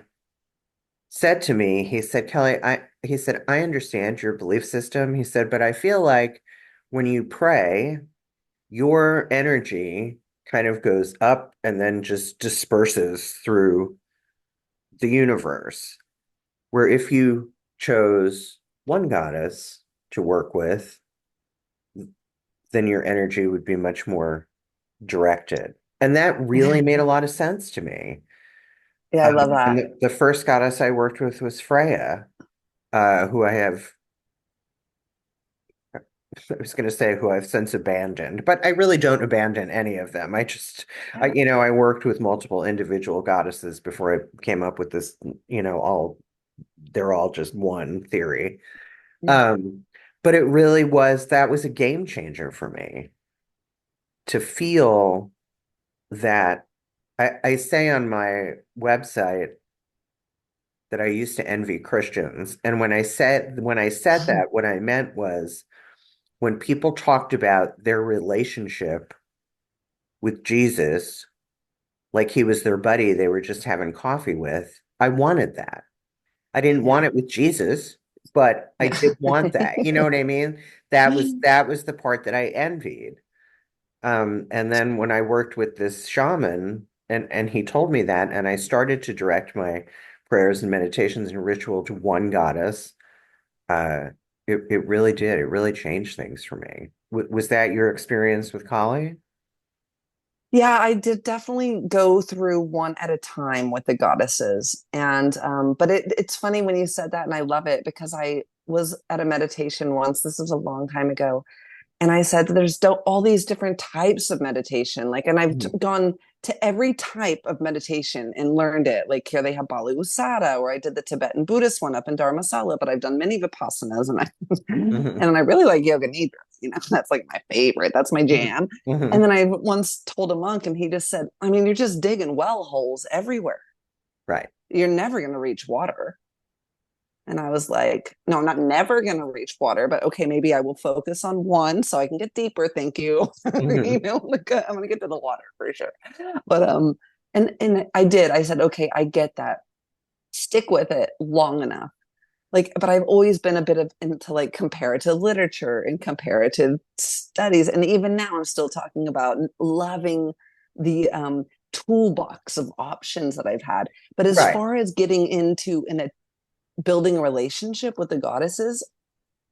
said to me, he said, Kelly, he said, I understand your belief system. He said, but I feel like when you pray, your energy kind of goes up and then just disperses through the universe. Where if you chose one goddess to work with, then your energy would be much more directed. And that really made a lot of sense to me.
Yeah, I love
And
that.
the first goddess I worked with was Freya, who I was going to say who I've since abandoned, but I really don't abandon any of them. I worked with multiple individual goddesses before I came up with this, they're all just one theory.
Yeah.
Um, but that was a game changer for me to feel that I say on my website that I used to envy Christians. And when I said that, what I meant was when people talked about their relationship with Jesus, like he was their buddy they were just having coffee with, I wanted that. I didn't want
Yeah.
it with Jesus, but I did want that. You know what I mean? That was the part that I envied. And then when I worked with this shaman and he told me that, and I started to direct my prayers and meditations and ritual to one goddess, uh, it really did. It really changed things for me. Was that your experience with Kali?
Yeah, I did definitely go through one at a time with the goddesses. And but it's funny when you said that, and I love it because I was at a meditation once. This was a long time ago. And I said, there's all these different types of meditation. Like, and I've
Mhm.
gone to every type of meditation and learned it. Like here they have Bali Usada, or I did the Tibetan Buddhist one up in Dharamsala, but I've done many Vipassanas
Mhm.
and I really like Yoga Nidra. That's like my favorite. That's my
Mhm.
jam. And
Mhm.
then I once told a monk and he just said, I mean, you're just digging well holes everywhere.
Right.
You're never going to reach water. And I was like, no, I'm not never going to reach water, but okay, maybe I will focus on one so I can get deeper. Thank you.
Mhm.
I'm going to get to the water for sure. But, and I did, I said, okay, I get that. Stick with it long enough. Like, but I've always been a bit of into like comparative literature and comparative studies. And even now I'm still talking about loving the, toolbox of options that I've had. But as
Right.
far as getting into and building a relationship with the goddesses,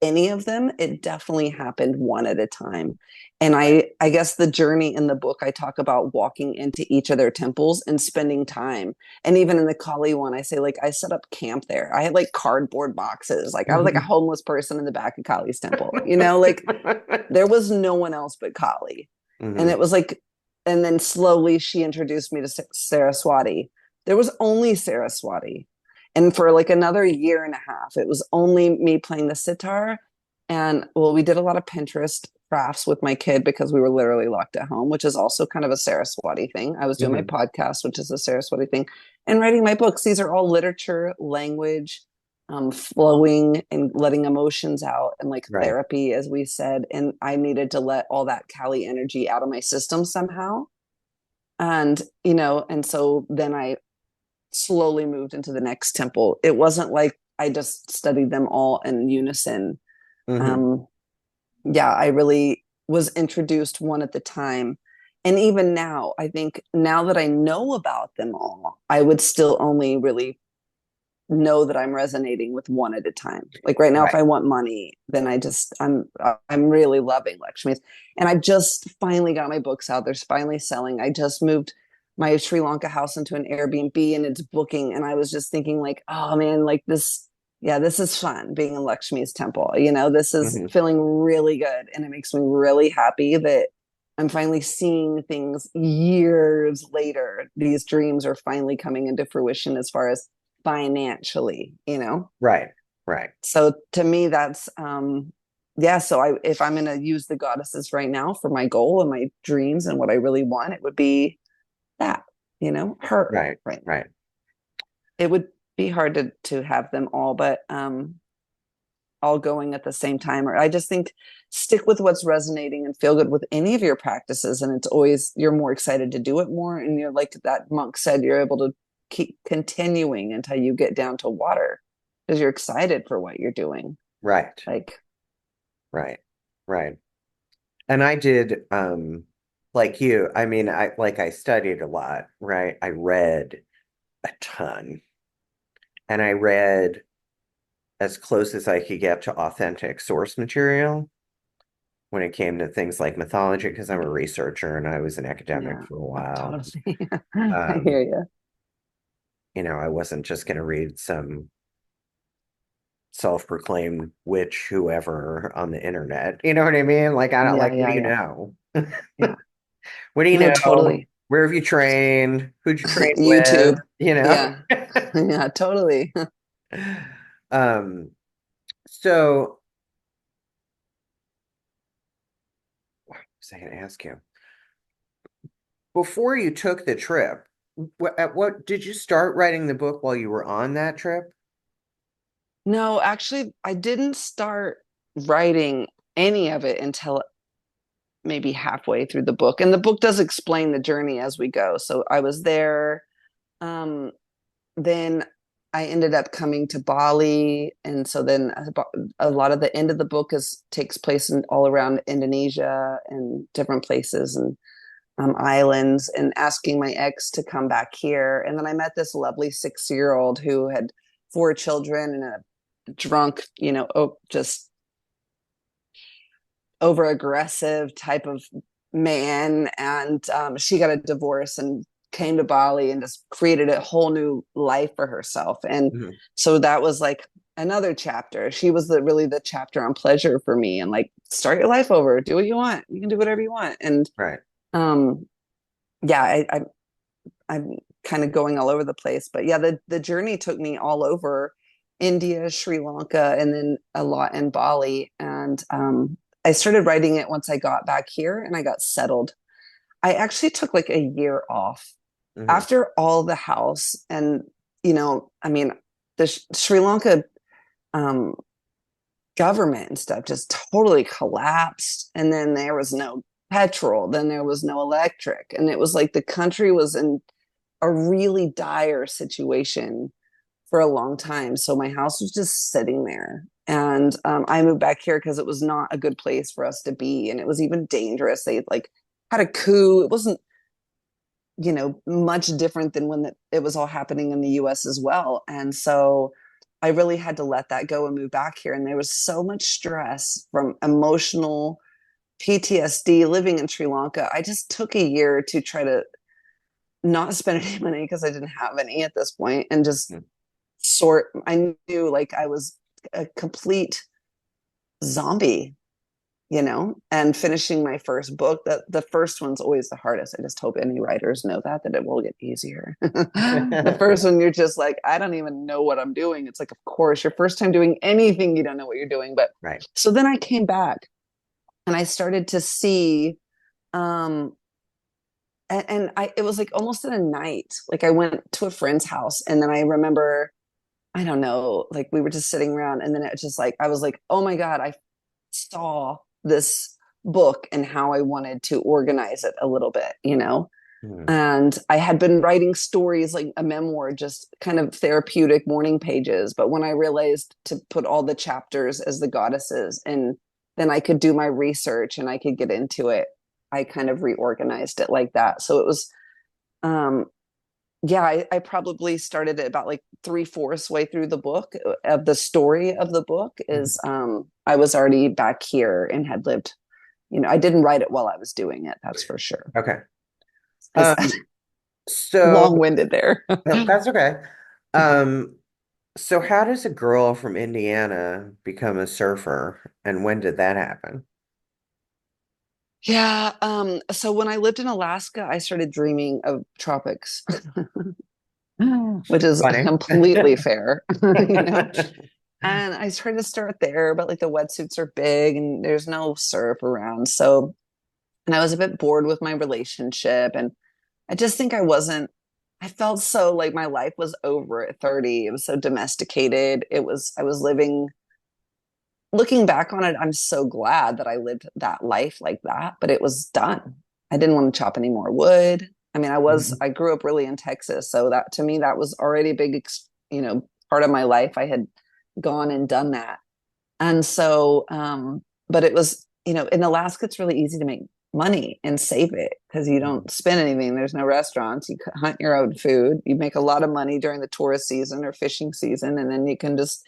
any of them, it definitely happened one at a time. And
Right.
I guess the journey in the book, I talk about walking into each of their temples and spending time. And even in the Kali one, I say like I set up camp there. I had like cardboard boxes. Like I was like a
Mhm.
homeless person in the back of Kali's temple. Like there was no one else but Kali. And
Mhm.
it was like, and then slowly she introduced me to Saraswati. There was only Saraswati. And for like another year and a half, it was only me playing the sitar. And well, we did a lot of Pinterest crafts with my kid because we were literally locked at home, which is also kind of a Saraswati thing. I was doing my
Mhm.
podcast, which is a Saraswati thing, and writing my books. These are all literature, language, flowing and letting emotions out, and like
Right.
therapy, as we said. And I needed to let all that Kali energy out of my system somehow. And so then I slowly moved into the next temple. It wasn't like I just studied them all in unison.
Mhm.
Um, yeah, I really. was introduced one at the time. And even now, I think now that I know about them all, I would still only really know that I'm resonating with one at a time. Like right now, if
Right.
I want money, then I'm really loving Lakshmi's. And I just finally got my books out. There's finally selling. I just moved my Sri Lanka house into an Airbnb and it's booking. And I was just thinking like, oh man, like this, yeah, this is fun being in Lakshmi's temple. This is
Hmm.
feeling really good. And it makes me really happy that I'm finally seeing things years later. These dreams are finally coming into fruition as far as financially.
Right. Right.
So to me, that's yeah. So if I'm going to use the goddesses right now for my goal and my dreams and what I really want, it would be her
Right.
right now.
Right.
It would be hard to have them all, but all going at the same time. Or I just think stick with what's resonating and feel good with any of your practices, and it's always you're more excited to do it more, and you're like that monk said, you're able to keep continuing until you get down to water because you're excited for what you're doing.
Right.
Like,
Right. Right. And I did, like you, I mean, I studied a lot, right? I read a ton, and I read as close as I could get to authentic source material when it came to things like mythology, because I'm a researcher and I was an academic
yeah,
for a
oh,
while.
totally. I
Um,
hear you.
I wasn't just going to read some self-proclaimed witch whoever on the internet. You know what I mean? Like, I don't
Yeah,
like, what do
yeah,
you
yeah,
know?
yeah.
What do you
No,
know?
totally.
Where have you trained? Who'd you train with?
YouTube.
You know?
Yeah. Yeah, totally.
Um, so what was I going to ask you? Before you took the trip, at what did you start writing the book while you were on that trip?
No, actually, I didn't start writing any of it until maybe halfway through the book. And the book does explain the journey as we go. So I was there. Um, then I ended up coming to Bali. And so then a lot of the end of the book takes place all around Indonesia and different places and islands, and asking my ex to come back here. And then I met this lovely 6-year old who had 4 children and a drunk, just over aggressive type of man. And she got a divorce and came to Bali and just created a whole new life for herself. And
Mhm.
so that was like another chapter. She was really the chapter on pleasure for me, and like start your life over, do what you want. You can do whatever you want. And
Right.
um, yeah, I'm kind of going all over the place, but yeah, the journey took me all over India, Sri Lanka, and then a lot in Bali. And I started writing it once I got back here and I got settled. I actually took like a year off
Hmm.
after all the house, and I mean, the Sri Lanka um, government and stuff just totally collapsed, and then there was no petrol, then there was no electric, and it was like the country was in a really dire situation for a long time. So my house was just sitting there. And I moved back here because it was not a good place for us to be. And it was even dangerous. They like had a coup. It wasn't, much different than when it was all happening in the US as well. And so I really had to let that go and move back here. And there was so much stress from emotional PTSD living in Sri Lanka. I just took a year to try to not spend any money because I didn't have any at this point, and just I knew like I was a complete zombie, and finishing my first book. That the first one's always the hardest. I just hope any writers know that it will get easier. The first one, you're just like, I don't even know what I'm doing. It's like, of course, your first time doing anything, you don't know what you're doing. But
Right.
so then I came back and I started to see um and it was like almost in a night. Like I went to a friend's house, and then I remember, I don't know, like we were just sitting around, and then it just like I was like, oh my God, I saw this book and how I wanted to organize it a little bit.
Mhm.
And I had been writing stories like a memoir, just kind of therapeutic morning pages. But when I realized to put all the chapters as the goddesses and then I could do my research and I could get into it. I kind of reorganized it like that. So it was, um, yeah, I probably started it about like three-fourths way through the book of the story of the book is I was already back here and had lived, I didn't write it while I was doing it. That's for sure.
Okay.
As
Um, so
long-winded there.
that's okay. Um, so how does a girl from Indiana become a surfer, and when did that happen?
Yeah. So when I lived in Alaska, I started dreaming of tropics, which is
Funny.
completely fair, you know. And I tried to start there, but like the wetsuits are big and there's no surf around. So, and I was a bit bored with my relationship. And I just think I felt so like my life was over at 30. It was so domesticated. I was living, looking back on it, I'm so glad that I lived that life like that, but it was done. I didn't want to chop any more wood. I mean, I grew up really in Texas. So that to me, that was already a big, part of my life. I had gone and done that. And so, but it was, in Alaska, it's really easy to make money and save it because you don't spend anything. There's no restaurants. You hunt your own food. You make a lot of money during the tourist season or fishing season, and then you can just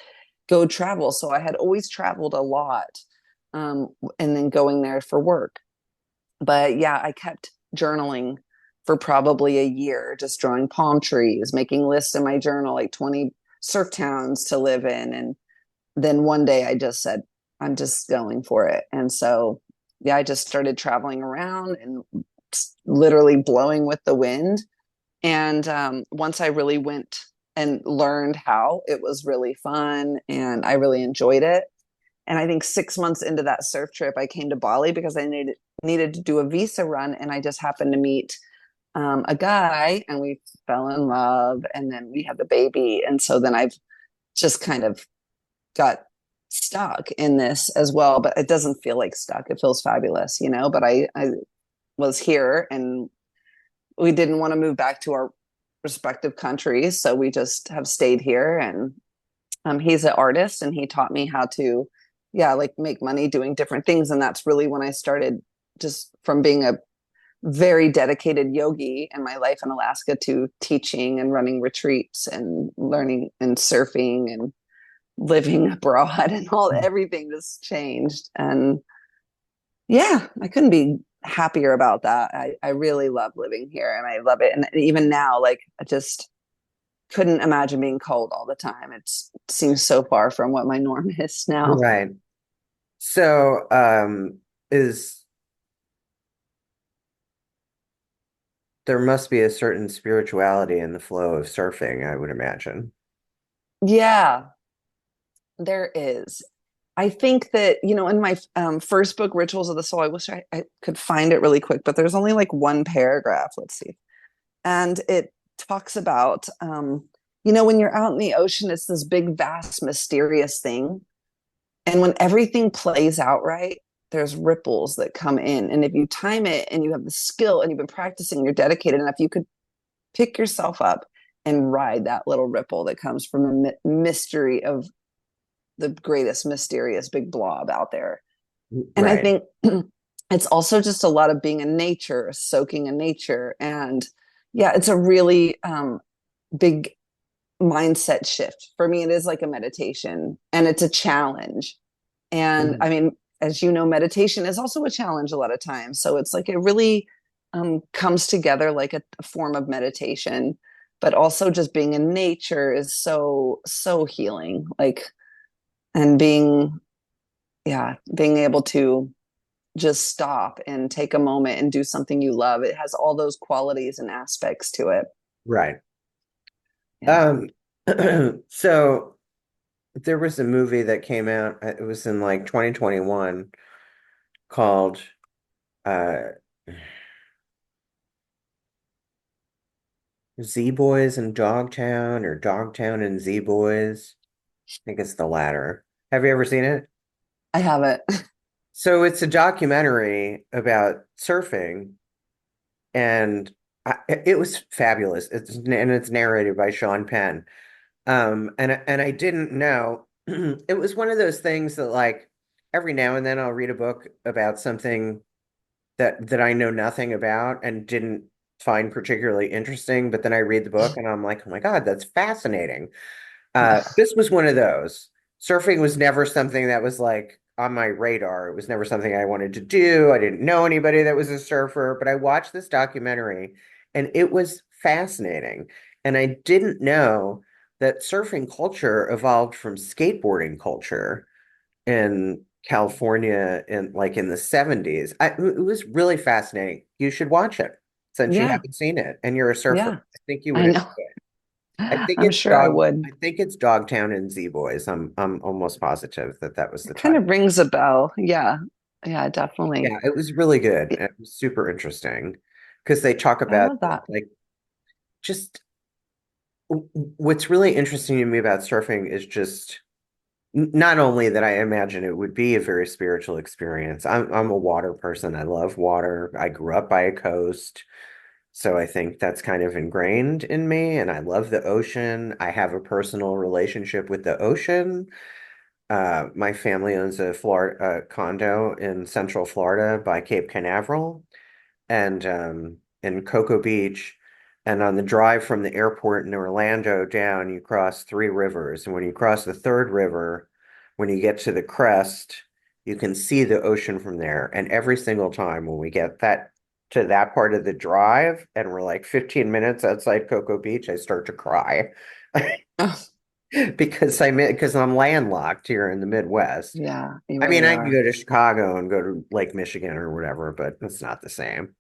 go travel. So I had always traveled a lot, and then going there for work. But yeah, I kept journaling for probably a year, just drawing palm trees, making lists in my journal, like 20 surf towns to live in. And then one day I just said, I'm just going for it. And so, yeah, I just started traveling around and literally blowing with the wind. And once I really went and learned how, it was really fun and I really enjoyed it. And I think 6 months into that surf trip, I came to Bali because I needed to do a visa run. And I just happened to meet a guy and we fell in love. And then we had the baby. And so then I've just kind of got stuck in this as well, but it doesn't feel like stuck. It feels fabulous, but I was here and we didn't want to move back to our respective countries. So we just have stayed here. And he's an artist and he taught me how to, yeah, like make money doing different things. And that's really when I started just from being a very dedicated yogi in my life in Alaska to teaching and running retreats and learning and surfing and living abroad and everything just changed. And yeah, I couldn't be happier about that. I really love living here and I love it. And even now, like I just couldn't imagine being cold all the time. It seems so far from what my norm is now.
Right. So, is there must be a certain spirituality in the flow of surfing, I would imagine.
Yeah, there is. I think that, in my first book, Rituals of the Soul, I wish I could find it really quick, but there's only like one paragraph. Let's see. And it talks about, when you're out in the ocean, it's this big, vast, mysterious thing. And when everything plays out right, there's ripples that come in. And if you time it and you have the skill and you've been practicing, you're dedicated enough, you could pick yourself up and ride that little ripple that comes from the mystery of the greatest mysterious big blob out there. And I
Right.
think it's also just a lot of being in nature, soaking in nature. And yeah, it's a really big mindset shift. For me, it is like a meditation and it's a challenge. And I mean, as you know, meditation is also a challenge a lot of times. So it's like it really comes together like a form of meditation, but also just being in nature is so, so healing. Like, and being able to just stop and take a moment and do something you love. It has all those qualities and aspects to it.
Right.
Yeah.
Um, so there was a movie that came out, it was in like 2021 called uh Z Boys and Dogtown or Dogtown and Z Boys. I think it's the latter. Have you ever seen it?
I have it.
So it's a documentary about surfing, and it was fabulous. It's narrated by Sean Penn. And I didn't know it was one of those things that like every now and then I'll read a book about something that I know nothing about and didn't find particularly interesting, but then I read the book and I'm like, oh my God, that's fascinating. This was one of those. Surfing was never something that was like on my radar. It was never something I wanted to do. I didn't know anybody that was a surfer, but I watched this documentary and it was fascinating. And I didn't know that surfing culture evolved from skateboarding culture in California in like in the 70s. It was really fascinating. You should watch it since you
Yeah,
haven't seen it and you're a surfer.
yeah,
I think you would
I
enjoy
know.
it. I think
I'm
it's
sure I would.
I think it's Dogtown and Z Boys. I'm almost positive that that was the
It kind
title.
of rings a bell. Yeah, yeah, definitely.
Yeah, it was really good. It was super interesting because they talk
I
about
love that.
like just what's really interesting to me about surfing is just not only that I imagine it would be a very spiritual experience. I'm a water person. I love water. I grew up by a coast. So I think that's kind of ingrained in me, and I love the ocean. I have a personal relationship with the ocean. My family owns a Florida condo in Central Florida by Cape Canaveral and in Cocoa Beach. And on the drive from the airport in Orlando down, you cross three rivers. And when you cross the third river, when you get to the crest, you can see the ocean from there. And every single time when we get that to that part of the drive, and we're like 15 minutes outside Cocoa Beach, I start to cry
Oh,
because I'm landlocked here in the Midwest.
yeah, you
I mean,
really
I can
are.
go to Chicago and go to Lake Michigan or whatever, but it's not the same.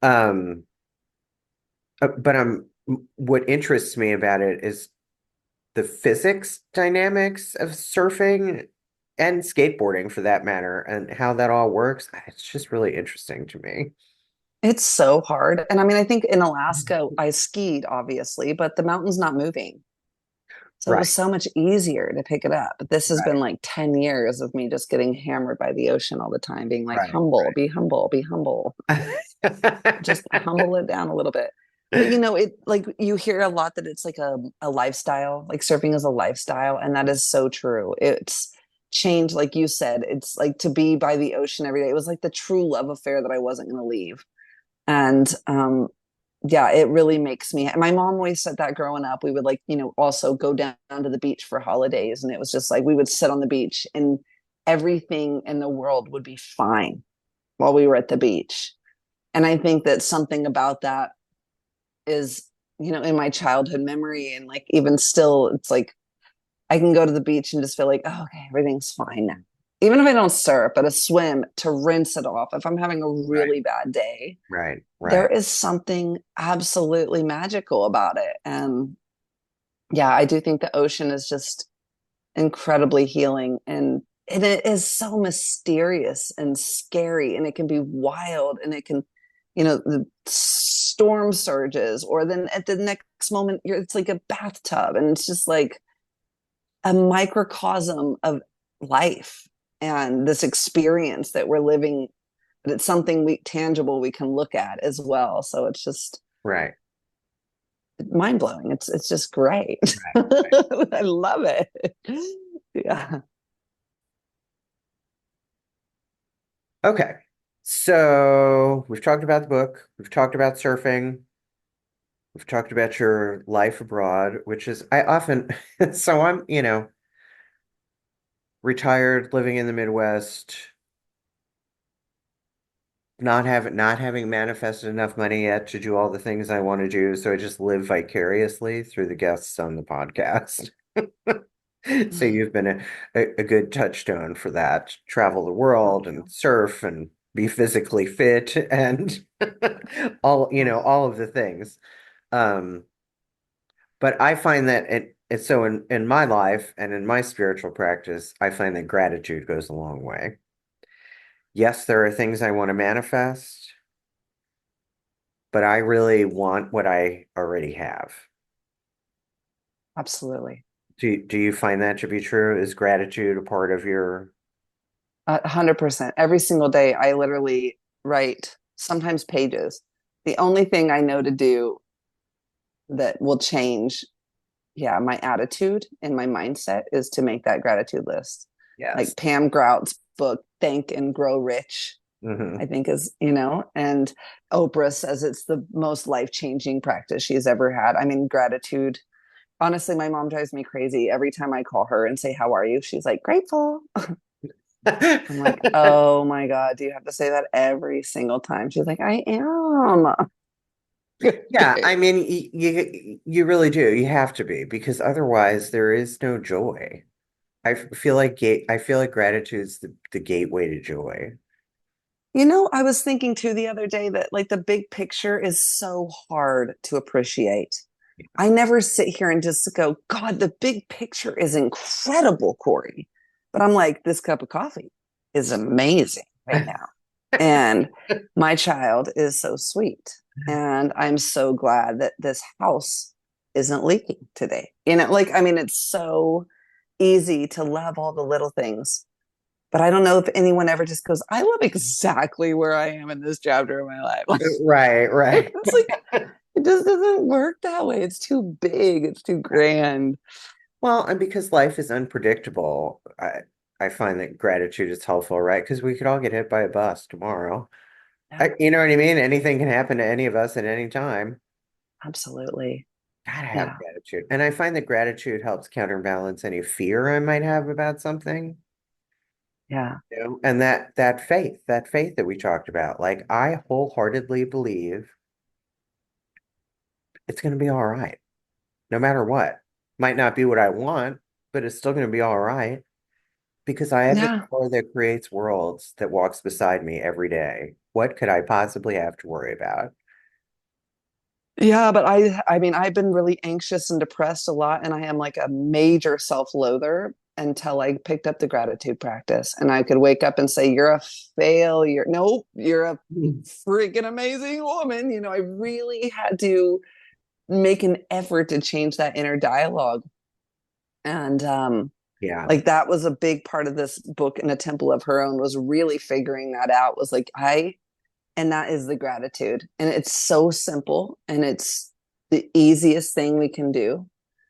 Um, but what interests me about it is the physics dynamics of surfing and skateboarding for that matter, and how that all works. It's just really interesting to me.
It's so hard. And I mean, I think in Alaska, I skied, obviously, but the mountain's not moving. So it was
Right,
so much easier to pick it up. But this has been
right,
like 10 years of me just getting hammered by the ocean all the time, being like,
right,
humble, be humble, be humble.
right.
Just humble it down a little bit. But you know, it like you hear a lot that it's like a lifestyle, like surfing is a lifestyle, and that is so true. It's changed, like you said, it's like to be by the ocean every day. It was like the true love affair that I wasn't going to leave. And yeah, it really makes me. My mom always said that growing up, we would like, you know, also go down to the beach for holidays. And it was just like we would sit on the beach and everything in the world would be fine while we were at the beach. And I think that something about that is, you know, in my childhood memory and like even still, it's like I can go to the beach and just feel like, oh, okay, everything's fine now. Even if I don't surf, but a swim to rinse it off. If I'm having a
Right,
really bad day,
right,
there
right.
is something absolutely magical about it. And yeah, I do think the ocean is just incredibly healing and it is so mysterious and scary and it can be wild and it can, you know, the storm surges or then at the next moment it's like a bathtub and it's just like a microcosm of life and this experience that we're living, but it's something we tangible we can look at as well. So it's just
Right,
mind blowing. It's just great.
right, right.
I love it. Yeah,
Okay. So we've talked about the book, we've talked about surfing, we've talked about your life abroad, which is I often so I'm, retired, living in the Midwest, not having manifested enough money yet to do all the things I want to do, so I just live vicariously through the guests on the podcast. So you've been a good touchstone for that. Travel the
thank
world and
you.
surf and be physically fit and all of the things. Um, but I find that so in my life and in my spiritual practice, I find that gratitude goes a long way. Yes, there are things I want to manifest, but I really want what I already have.
Absolutely.
Do you find that to be true? Is gratitude a part of your
100%. Every single day, I literally write sometimes pages. The only thing I know to do that will change, yeah, my attitude and my mindset is to make that gratitude list.
Yes.
Like Pam Grout's book, Think and Grow Rich, I
Hmm.
think is, and Oprah says it's the most life-changing practice she's ever had. I mean, gratitude. Honestly, my mom drives me crazy every time I call her and say, "How are you?" She's like, "Grateful." I'm like, "Oh my God, do you have to say that every single time?" She's like, "I am."
Yeah,
Okay.
I mean, you really do. You have to be because otherwise there is no joy. I feel like gratitude's the gateway to joy.
I was thinking too the other day that like the big picture is so hard to appreciate. I never sit here and just go, God, the big picture is incredible, Kori. But I'm like, this cup of coffee is amazing right now. And my child is so sweet. And I'm so glad that this house isn't leaking today. Like, I mean, it's so easy to love all the little things. But I don't know if anyone ever just goes, I love exactly where I am in this chapter of my life.
Right, right.
It's like, it just doesn't work that way. It's too big, it's too grand.
Well, and because life is unpredictable, I find that gratitude is helpful, right? Because we could all get hit by a bus tomorrow.
Yeah,
You know what I mean? Anything can happen to any of us at any time.
absolutely.
Gotta have
Yeah,
gratitude. And I find that gratitude helps counterbalance any fear I might have about something.
yeah,
And that faith that we talked about, like I wholeheartedly believe it's gonna be all right, no matter what. Might not be what I want, but it's still gonna be all right because I have the
yeah.
power that creates worlds that walks beside me every day. What could I possibly have to worry about?
Yeah, but I mean, I've been really anxious and depressed a lot, and I am like a major self-loather until I picked up the gratitude practice. And I could wake up and say, You're a failure. Nope, you're a freaking amazing woman. I really had to make an effort to change that inner dialogue. And
Yeah,
like that was a big part of this book in a temple of her own, was really figuring that out. Was like and that is the gratitude. And it's so simple and it's the easiest thing we can do.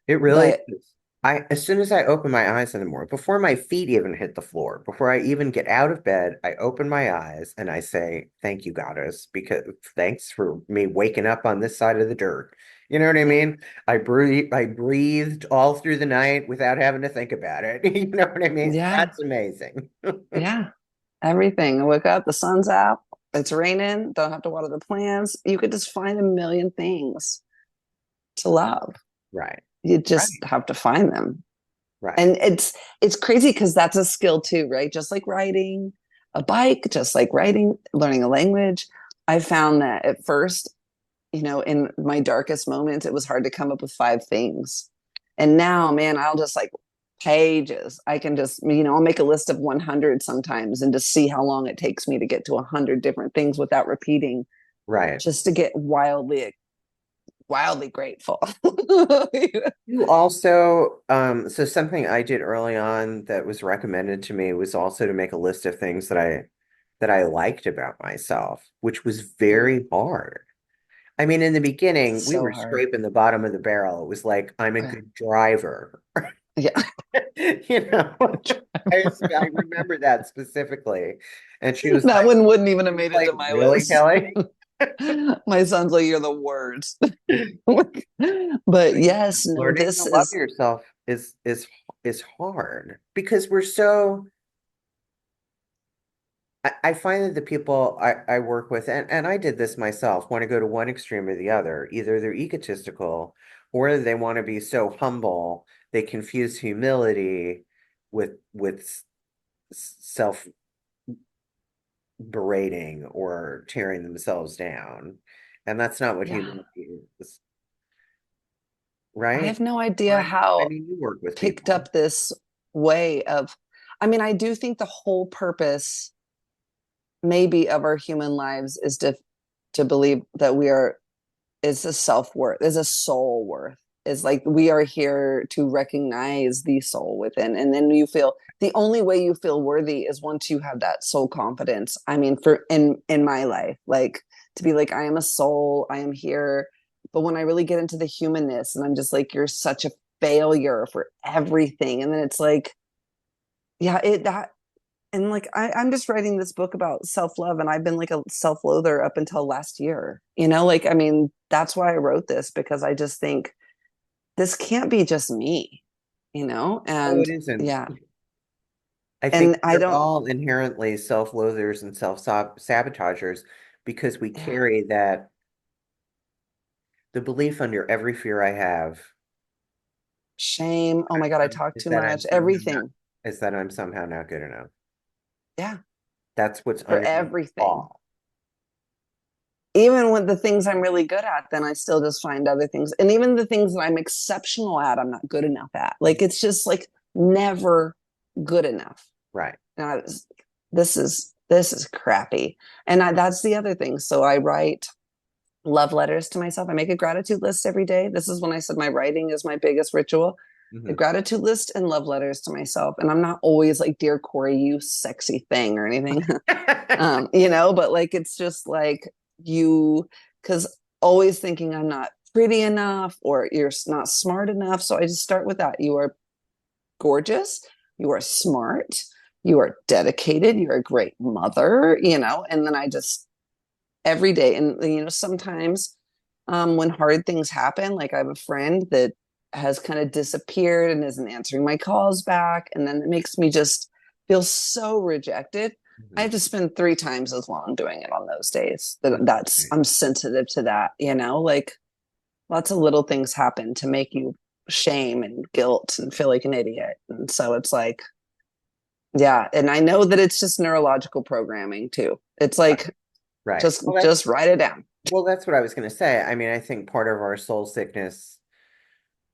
it really
But
is. As soon as I open my eyes in the morning, before my feet even hit the floor, before I even get out of bed, I open my eyes and I say, "Thank you, Goddess, because thanks for me waking up on this side of the dirt." You know what I
yeah,
mean? I breathed all through the night without having to think about it. You know what I mean?
yeah,
That's amazing.
yeah. Everything. I wake up, the sun's out, it's raining, don't have to water the plants. You could just find a million things to love.
Right,
You just
right,
have to find them.
right.
And it's crazy because that's a skill too, right? Just like riding a bike, just like writing, learning a language. I found that at first, in my darkest moments, it was hard to come up with five things. And now, man, I'll just like pages. I can just, I'll make a list of 100 sometimes and just see how long it takes me to get to 100 different things without repeating,
Right.
just to get wildly grateful.
You also, so something I did early on that was recommended to me was also to make a list of things that I liked about myself, which was very hard. I mean, in the beginning, we
So
were
hard.
scraping the bottom of the barrel. It was like, I'm a
Okay.
good driver.
Yeah.
You know, I remember that specifically. And
That one wouldn't even have
she was
made it
like,
to my
really,
list.
Kelly?
My son's like, you're the worst. But yes, no,
Learning to
this
love
is
yourself is hard because we're so I find that the people I work with, and I did this myself, want to go to one extreme or the other. Either they're egotistical or they want to be so humble, they confuse humility with self berating or tearing themselves down. And that's not what
yeah.
humility is,
I
right?
have no idea
Right? I
how
mean, you work with
picked
people.
up this way of, I mean, I do think the whole purpose maybe of our human lives is to believe that we are is a self-worth, is a soul worth. Is like we are here to recognize the soul within. And then you feel the only way you feel worthy is once you have that soul confidence. I mean, for in my life, like to be like, I am a soul, I am here. But when I really get into the humanness and I'm just like, you're such a failure for everything. And then it's like, yeah, it that and like I'm just writing this book about self-love, and I've been like a self-loather up until last year. Like I mean, that's why I wrote this, because I just think this can't be just me.
Oh, it
And
isn't.
yeah,
I think
and I
we're
don't,
all inherently self-loathers and self-sabotagers because we
yeah,
carry that the belief under every fear I have
shame. Oh my God, I talk
is
too
that I'm
much.
somehow not
Everything.
is that I'm somehow not good enough.
Yeah,
That's what's
for
underneath it
everything.
all.
Even with the things I'm really good at, then I still just find other things. And even the things that I'm exceptional at, I'm not good enough at. Like it's just like never good enough.
Right.
And this is crappy. And that's the other thing. So I write love letters to myself. I make a gratitude list every day. This is when I said my writing is my biggest ritual. A
Hmm.
gratitude list and love letters to myself. And I'm not always like, dear Kori, you sexy thing or anything. But like it's just like you, because always thinking I'm not pretty enough or you're not smart enough. So I just start with that. You are gorgeous, you are smart, you are dedicated, you're a great mother. And then I just every day, and sometimes when hard things happen, like I have a friend that has kind of disappeared and isn't answering my calls back, and then it makes me just feel so rejected. I
Hmm.
have to spend 3 times as long doing it on those days. That's
Right.
I'm sensitive to that. Like lots of little things happen to make you shame and guilt and feel like an idiot. And so it's like, yeah. And I know that it's just neurological programming too. It's like,
Right.
just just write it down.
Well, that's what I was going to say. I mean, I think part of our soul sickness,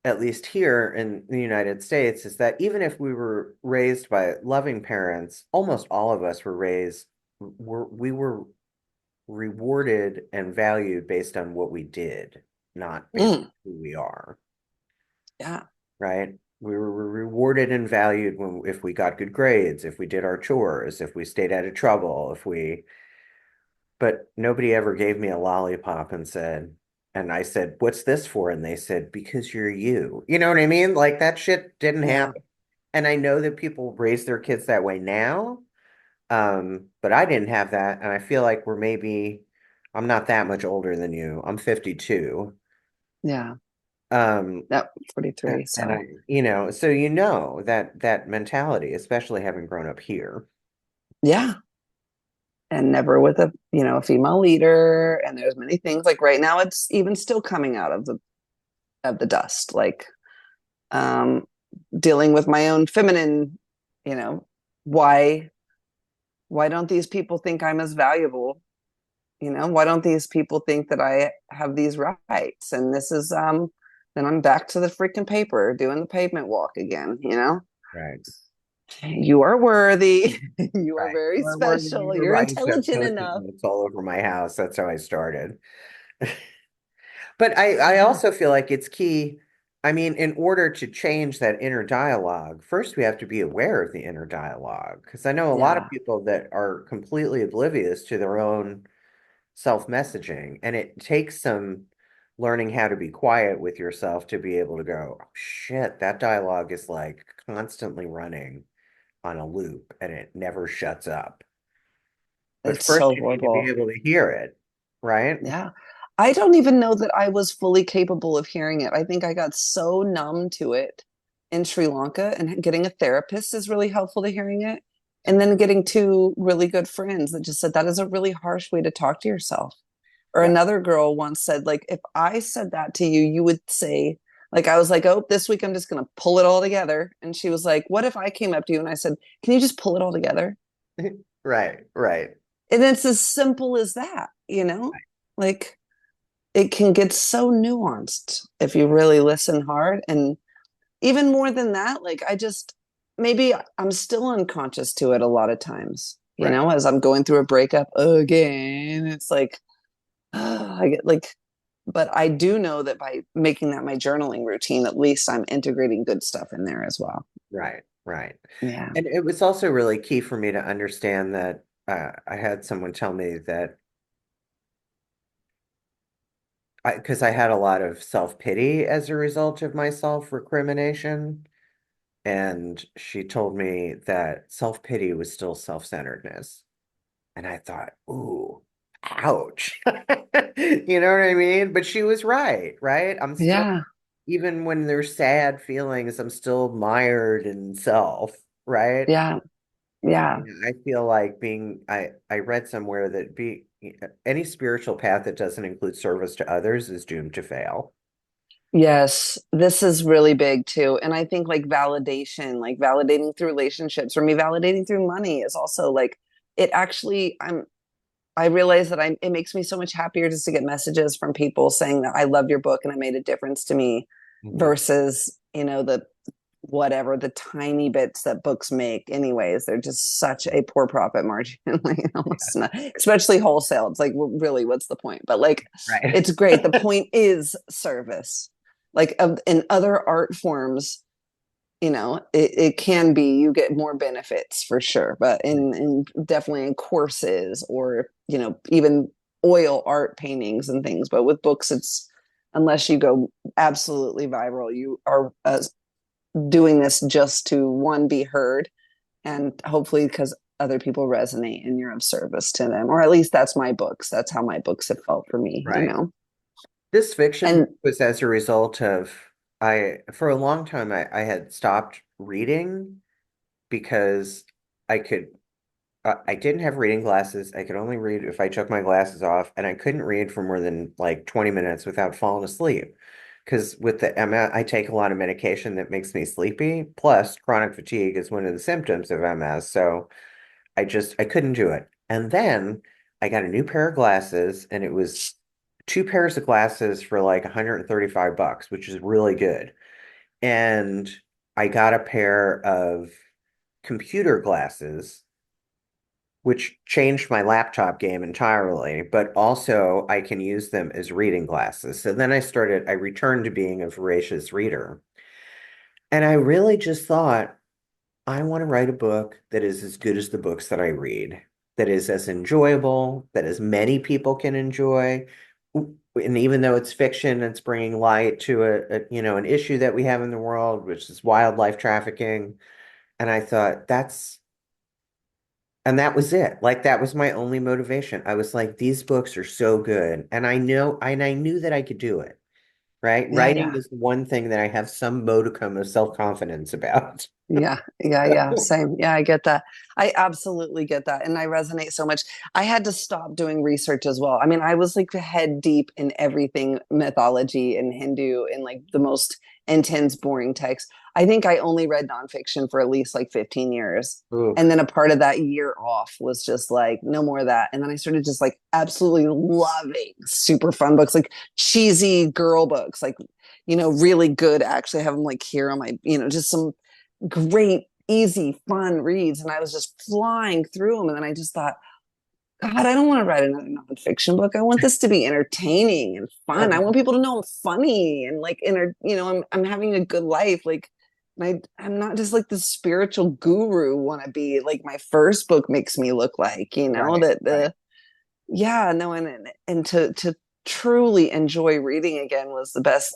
at least here in the United States, is that even if we were raised by loving parents, almost all of us we were rewarded and valued based on what we did, not based
Mm,
on who we are,
yeah.
right? We were rewarded and valued when if we got good grades, if we did our chores, if we stayed out of trouble, if we but nobody ever gave me a lollipop and I said, "What's this for?" And they said, "Because you're you." You know what I mean? Like that shit didn't
Yeah.
happen. And I know that people raise their kids that way now. But I didn't have that, and I feel like I'm not that much older than you. I'm 52.
Yeah.
Um,
That
and,
43.
and I,
So
so that mentality, especially having grown up here.
yeah. And never with a female leader. And there's many things like right now it's even still coming out of the dust. Like um dealing with my own feminine, you know, why why don't these people think I'm as valuable? Why don't these people think that I have these rights? And this is then I'm back to the freaking paper doing the pavement walk again.
Right,
You are worthy. You are
right.
very
Or where the
special. You're
I used to have
intelligent
post-it
enough.
notes all over my house. That's how I started. But I
Yeah.
also feel like it's key. I mean, in order to change that inner dialogue, first we have to be aware of the inner dialogue. Because I know a lot of
Yeah.
people that are completely oblivious to their own self-messaging, and it takes some learning how to be quiet with yourself to be able to go, oh, shit, that dialogue is like constantly running on a loop and it never shuts up. But
It's
first
so
you need to be
horrible.
able to hear it, right?
Yeah. I don't even know that I was fully capable of hearing it. I think I got so numb to it in Sri Lanka, and getting a therapist is really helpful to hearing it. And then getting two really good friends that just said that is a really harsh way to talk to yourself. Or
Right.
another girl once said, like, if I said that to you, you would say, like, I was like, oh, this week I'm just going to pull it all together. And she was like, what if I came up to you and I said, can you just pull it all together?
Right, right,
And it's as simple as that. Like, it can get so nuanced if you really listen hard. And even more than that, like I just maybe I'm still unconscious to it a lot of times,
right.
as I'm going through a breakup again. It's like I get like, but I do know that by making that my journaling routine, at least I'm integrating good stuff in there as well.
Right, right.
Yeah.
And it was also really key for me to understand that I had someone tell me that because I had a lot of self-pity as a result of my self-recrimination. and she told me that self-pity was still self-centeredness. And I thought, ooh, ouch. You know what I mean? But she was right, right? I'm still,
Yeah,
even when there's sad feelings, I'm still mired in self, right?
yeah, yeah.
And I feel like I read somewhere that any spiritual path that doesn't include service to others is doomed to fail.
Yes, this is really big too. And I think like validation, like validating through relationships, for me, validating through money is also like it actually I realize that it makes me so much happier just to get messages from people saying that I loved your book and it made a difference to me
Mhm.
versus, the whatever the tiny bits that books make anyways. They're just such a poor profit margin. Like almost not, especially wholesale. It's like, well, really, what's the point? But like
Right.
it's great. The point is service. Like in other art forms, it can be you get more benefits for sure, but in definitely in courses or even oil art paintings and things, but with books it's unless you go absolutely viral, you are doing this just to one be heard and hopefully because other people resonate and you're of service to them, or at least that's how my books have felt for me,
Right. This fiction
and
book was as a result of for a long time, I had stopped reading because I could, I didn't have reading glasses. I could only read if I took my glasses off, and I couldn't read for more than like 20 minutes without falling asleep. Because with the MS, I take a lot of medication that makes me sleepy. Plus, chronic fatigue is one of the symptoms of MS. So I couldn't do it. And then I got a new pair of glasses, and it was two pairs of glasses for like 135 bucks, which is really good. And I got a pair of computer glasses, which changed my laptop game entirely, but also I can use them as reading glasses. So then I returned to being a voracious reader. And I really just thought, I want to write a book that is as good as the books that I read, that is as enjoyable, that as many people can enjoy. And even though it's fiction, it's bringing light to an issue that we have in the world, which is wildlife trafficking. And I thought and that was it. Like that was my only motivation. I was like, these books are so good. And I knew that I could do it, right?
yeah,
Writing
yeah.
is the one thing that I have some modicum of self-confidence about.
Yeah, yeah, yeah. Same. Yeah, I get that. I absolutely get that. And I resonate so much. I had to stop doing research as well. I mean, I was like head deep in everything mythology and Hindu and like the most intense, boring text. I think I only read nonfiction for at least like 15 years. And
Oof.
then a part of that year off was just like, no more of that. And then I started just like absolutely loving super fun books, like cheesy girl books, like, really good. Actually, I have them like here on my, just some great, easy, fun reads. And I was just flying through them. And then I just thought, God, I don't want to write another nonfiction book. I want this to be entertaining and fun. I want people to know I'm funny and like, I'm having a good life. Like, I'm not just like the spiritual guru want to be like my first book makes me look like,
Right,
that
right.
yeah, no, and to truly enjoy reading again was the best.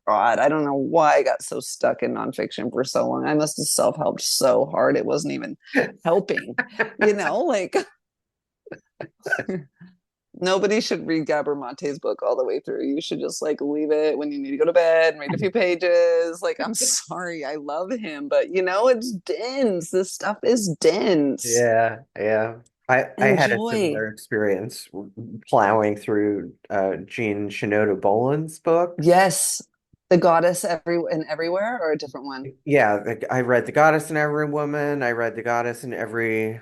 God, I don't know why I got so stuck in nonfiction for so long. I must have self-helped so hard it wasn't even helping. Like nobody should read Gabor Mate's book all the way through. You should just like leave it when you need to go to bed and read a few pages. Like, I'm sorry, I love him, but it's dense. This stuff is dense.
Yeah, yeah. I had a
Enjoy.
similar experience plowing through Jean Shinoda Bolen's books.
Yes, the goddess everywhere or a different one.
Yeah, I read The Goddess in Every Woman. I read The Goddess in Every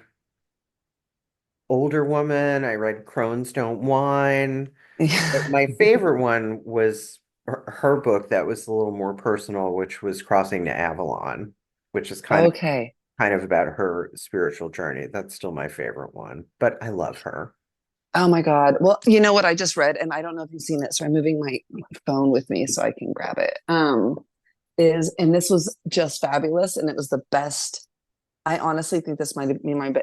Older Woman. I read Crones Don't Whine. But my favorite one was her book that was a little more personal, which was Crossing to Avalon, which is
Okay.
kind of about her spiritual journey. That's still my favorite one, but I love her.
Oh my God. Well, you know what I just read, and I don't know if you've seen it, so I'm moving my phone with me so I can grab it. And this was just fabulous, and it was the best. I honestly think this might be my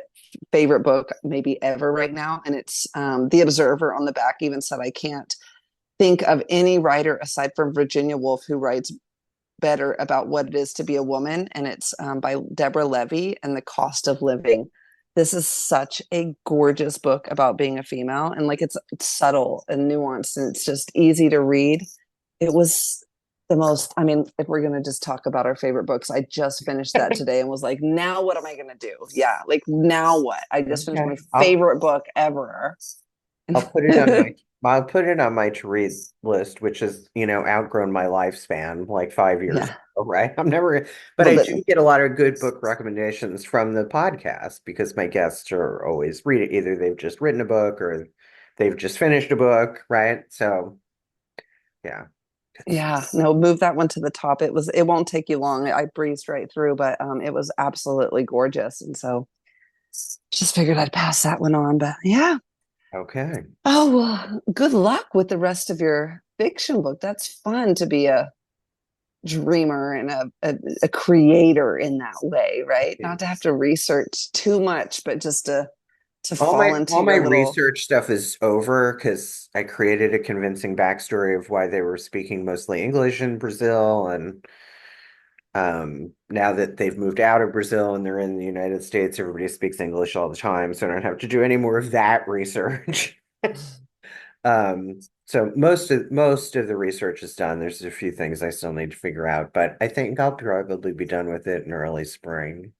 favorite book, maybe ever right now. And it's The Observer on the back even said, I can't think of any writer aside from Virginia Woolf who writes better about what it is to be a woman, and it's by Deborah Levy, and The Cost of Living. This is such a gorgeous book about being a female, and like it's subtle and nuanced, and it's just easy to read. It was the most, I mean, if we're going to just talk about our favorite books, I just finished that today and was like, now what am I going to do? Yeah, like now what? I just finished
Okay.
my favorite book ever.
I'll put it on I'll put it on my to read list, which is, outgrown my lifespan like 5 years
Yeah.
ago, right? I'm never, but
Well,
I
the,
do get a lot of good book recommendations from the podcast because my guests are always reading. Either they've just written a book or they've just finished a book, right? So yeah, it's
yeah, no, move that one to the top. It won't take you long. I breezed right through, but it was absolutely gorgeous. And so just figured I'd pass that one on. But yeah.
okay.
Oh, well, good luck with the rest of your fiction book. That's fun to be a dreamer and a creator in that way, right? Not to have to research too much, but just to fall into
All my
your little,
research stuff is over because I created a convincing backstory of why they were speaking mostly English in Brazil, and now that they've moved out of Brazil and they're in the United States, everybody speaks English all the time, so I don't have to do any more of that research. So most of the research is done. There's a few things I still need to figure out, but I think I'll probably be done with it in early spring.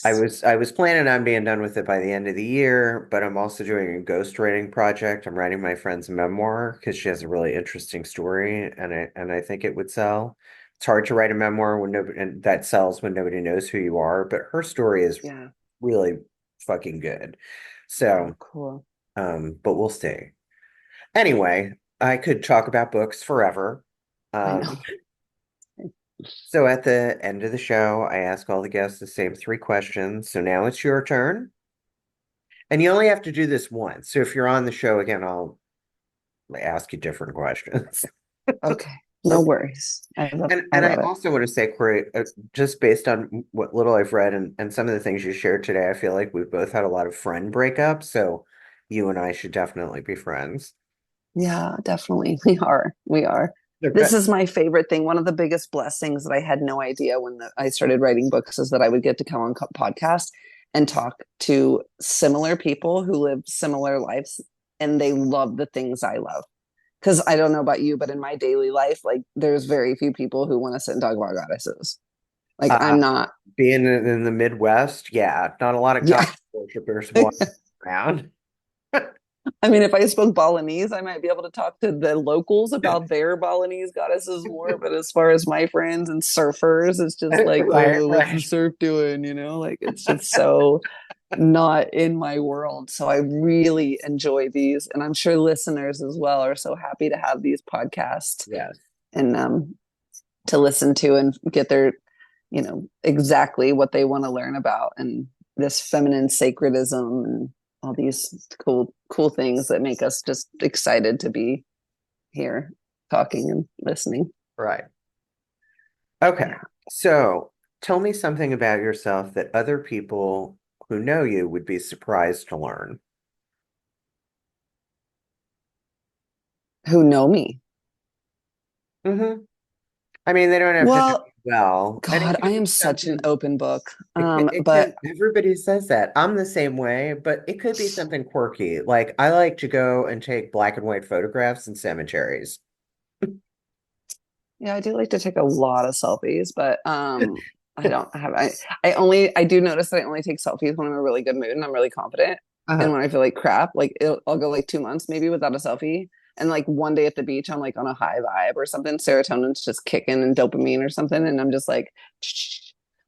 I
nice.
was I was planning on being done with it by the end of the year, but I'm also doing a ghostwriting project. I'm writing my friend's memoir because she has a really interesting story, and I think it would sell. It's hard to write a memoir when nobody and that sells when nobody knows who you are, but her story is
Yeah.
really fucking good.
Oh,
So,
cool.
but we'll see. Anyway, I could talk about books forever.
I
Um,
know.
so at the end of the show, I ask all the guests the same three questions. So now it's your turn. And you only have to do this once. So if you're on the show again, I'll ask you different questions.
Okay. No worries. I
And I
love it.
also want to say, Corey, just based on what little I've read and some of the things you shared today, I feel like we've both had a lot of friend breakups. So you and I should definitely be friends.
Yeah, definitely. We are. We are. This
Okay.
is my favorite thing. One of the biggest blessings that I had no idea when I started writing books is that I would get to come on podcast and talk to similar people who live similar lives and they love the things I love. Because I don't know about you, but in my daily life, like there's very few people who want to sit and talk about goddesses. Like
Uh,
I'm not,
being in the Midwest, yeah, not a lot of
yeah.
goddess worshipers walking around.
I mean, if I spoke Balinese, I might be able to talk to the locals about their Balinese goddesses more. But as far as my friends and surfers, it's just like,
Right,
oh, what's the
right.
surf doing? You know, like it's just so not in my world. So I really enjoy these. And I'm sure listeners as well are so happy to have these podcasts
Yes.
and to listen to and get their, exactly what they want to learn about and this feminine sacredism and all these cool things that make us just excited to be here talking and listening.
Right. Okay.
Yeah.
So tell me something about yourself that other people who know you would be surprised to learn.
Who know me.
Hmm. I mean, they don't have to know
Well,
you well, and it
God, I
could
am
be
such an
something.
open book.
It
But
can, everybody says that. I'm the same way, but it could be something quirky. Like I like to go and take black and white photographs in cemeteries.
yeah, I do like to take a lot of selfies, but I don't have I do notice that I only take selfies when I'm in a really good mood and I'm really confident. And
Uh-huh.
when I feel like crap, I'll go like 2 months maybe without a selfie. And like one day at the beach, I'm like on a high vibe or something. Serotonin's just kicking and dopamine or something. And I'm just like,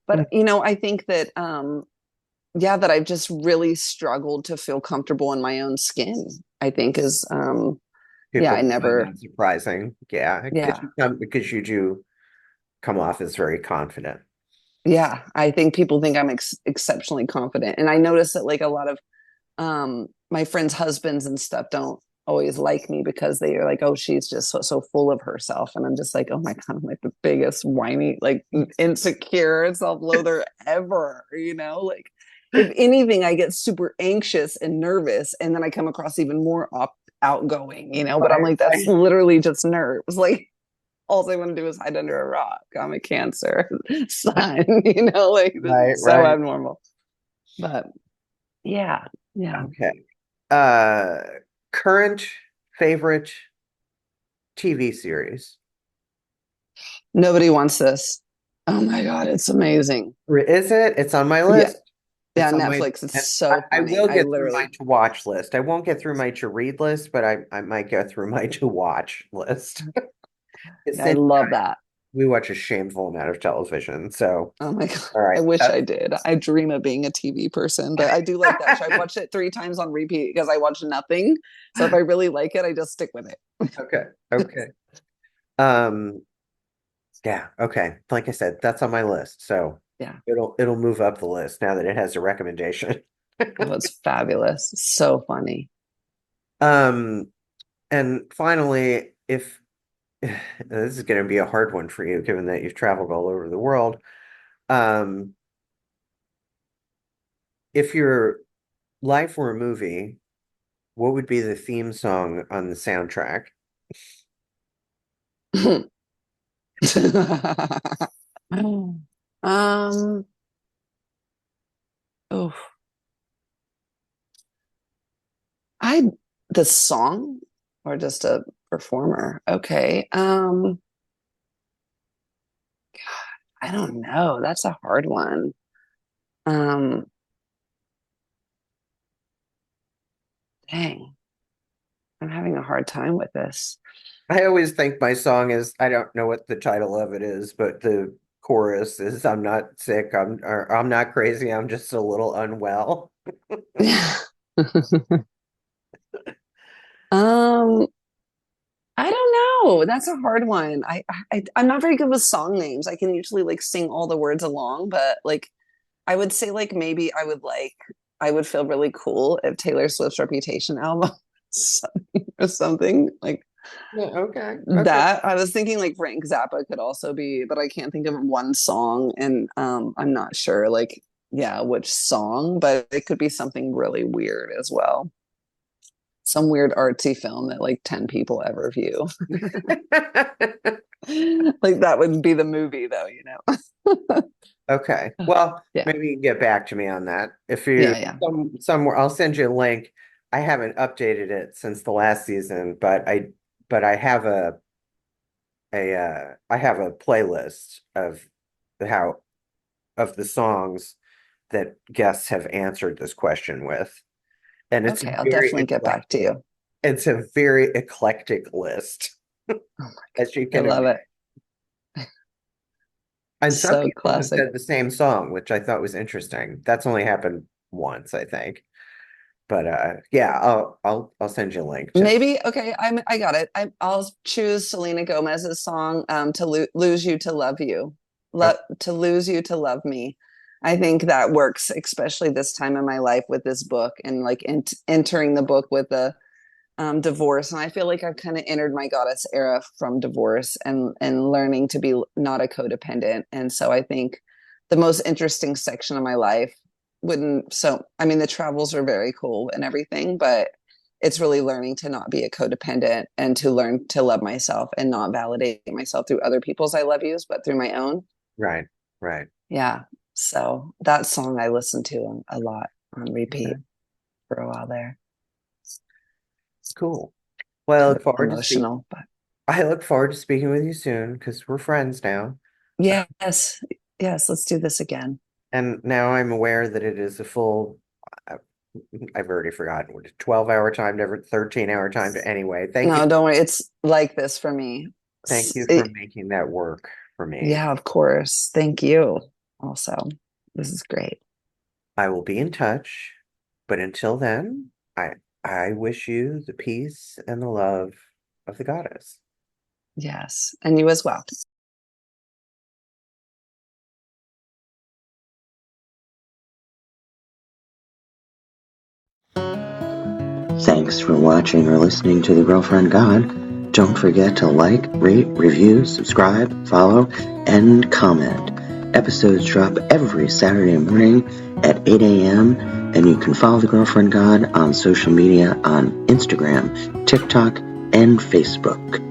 but I think that yeah, that I've just really struggled to feel comfortable in my own skin, I think is yeah, I
People find
never
that surprising. Yeah,
yeah.
because you do come off as very confident.
Yeah, I think people think I'm exceptionally confident, and I notice that like a lot of my friends' husbands and stuff don't always like me because they are like, "Oh, she's just so full of herself," and I'm just like, "Oh my god, I'm like the biggest whiny, like insecure self-loather ever," you know? Like, if anything, I get super anxious and nervous, and then I come across even more outgoing, you know. But I'm
Right,
like, that's
right.
literally just nerves, like. all I want to do is hide under a rock. I'm a Cancer sun, like this
Right,
is so
right.
abnormal. But yeah, yeah.
Okay. Uh, Current favorite TV series.
Nobody wants this. Oh my God, it's amazing.
Is it? It's on my
Yeah,
list.
yeah,
It's on my,
Netflix. It's
and
so
I
funny.
will
I
get through my
literally,
to watch list. I won't get through my to read list, but I might get through my to watch list.
I
Cindy,
love that.
we watch a shameful amount of television. So,
Oh my God.
all
I
right.
wish I did. I dream of being a TV person, but I do like that show. I've watched it 3 times on repeat because I watch nothing. So if I really like it, I just stick with it.
Okay. Okay. Um, yeah, okay. Like I said, that's on my list. So
Yeah.
it'll move up the list now that it has a recommendation.
Oh, it's fabulous. So funny.
Um, and finally, if this is going to be a hard one for you, given that you've traveled all over the world. Um, if your life were a movie, what would be the theme song on the soundtrack?
um, oh, I the song or just a performer. Okay. I don't know. That's a hard one. Um, dang, I'm having a hard time with this.
I always think my song is, I don't know what the title of it is, but the chorus is I'm not sick, or I'm not crazy, I'm just a little unwell.
um, I don't know. That's a hard one. I'm not very good with song names. I can usually like sing all the words along, but like I would say like maybe I would feel really cool if Taylor Swift's Reputation album or something like
Yeah, okay. Okay.
that. I was thinking like Frank Zappa could also be, but I can't think of one song, and I'm not sure like yeah which song, but it could be something really weird as well. Some weird artsy film that like 10 people ever view. Like that would be the movie though.
Okay. Well,
Yeah.
maybe you can get back to me on that. If you
Yeah, yeah.
somewhere, I'll send you a link. I haven't updated it since the last season, but I have I have a playlist of how of the songs that guests have answered this question with. And
Okay, I'll definitely get back to you.
it's a very eclectic list,
Oh my
as you
God, I
can
love it.
imagine. And some
So
people have
classic.
said the same song, which I thought was interesting. That's only happened once, I think. But yeah, I'll send you a link. Just
Maybe okay, I got it. I'll choose Selena Gomez's song lose you to love you.
oh,
To lose you to love me. I think that works especially this time in my life with this book and like entering the book with the divorce, and I feel like I've kind of entered my goddess era from divorce and learning to be not a codependent. And so I think the most interesting section of my life wouldn't so I mean the travels are very cool and everything, but it's really learning to not be a codependent and to learn to love myself and not validate myself through other people's I love yous, but through my own.
right, right.
Yeah. So that song I listened to a lot on
Okay,
repeat for a while there.
cool. Well,
Kind of emotional, but
I look forward to speaking with you soon because we're friends now.
yes, yes, let's do this again.
And now I'm aware that it is a full, I- I've already forgotten what 12-hour time to every 13-hour time to anyway.
No, don't worry. It's like this for me.
Thank you for making that work for me.
Yeah, of course. Thank you. Also, this is great.
I will be in touch, but until then, I wish you the peace and the love of the goddess.
Yes, and you as well.
Thanks for watching or listening to The Girlfriend God. Don't forget to like, rate, review, subscribe, follow, and comment. Episodes drop every Saturday morning at 8 a.m. and you can follow The Girlfriend God on social media on Instagram, TikTok, and Facebook.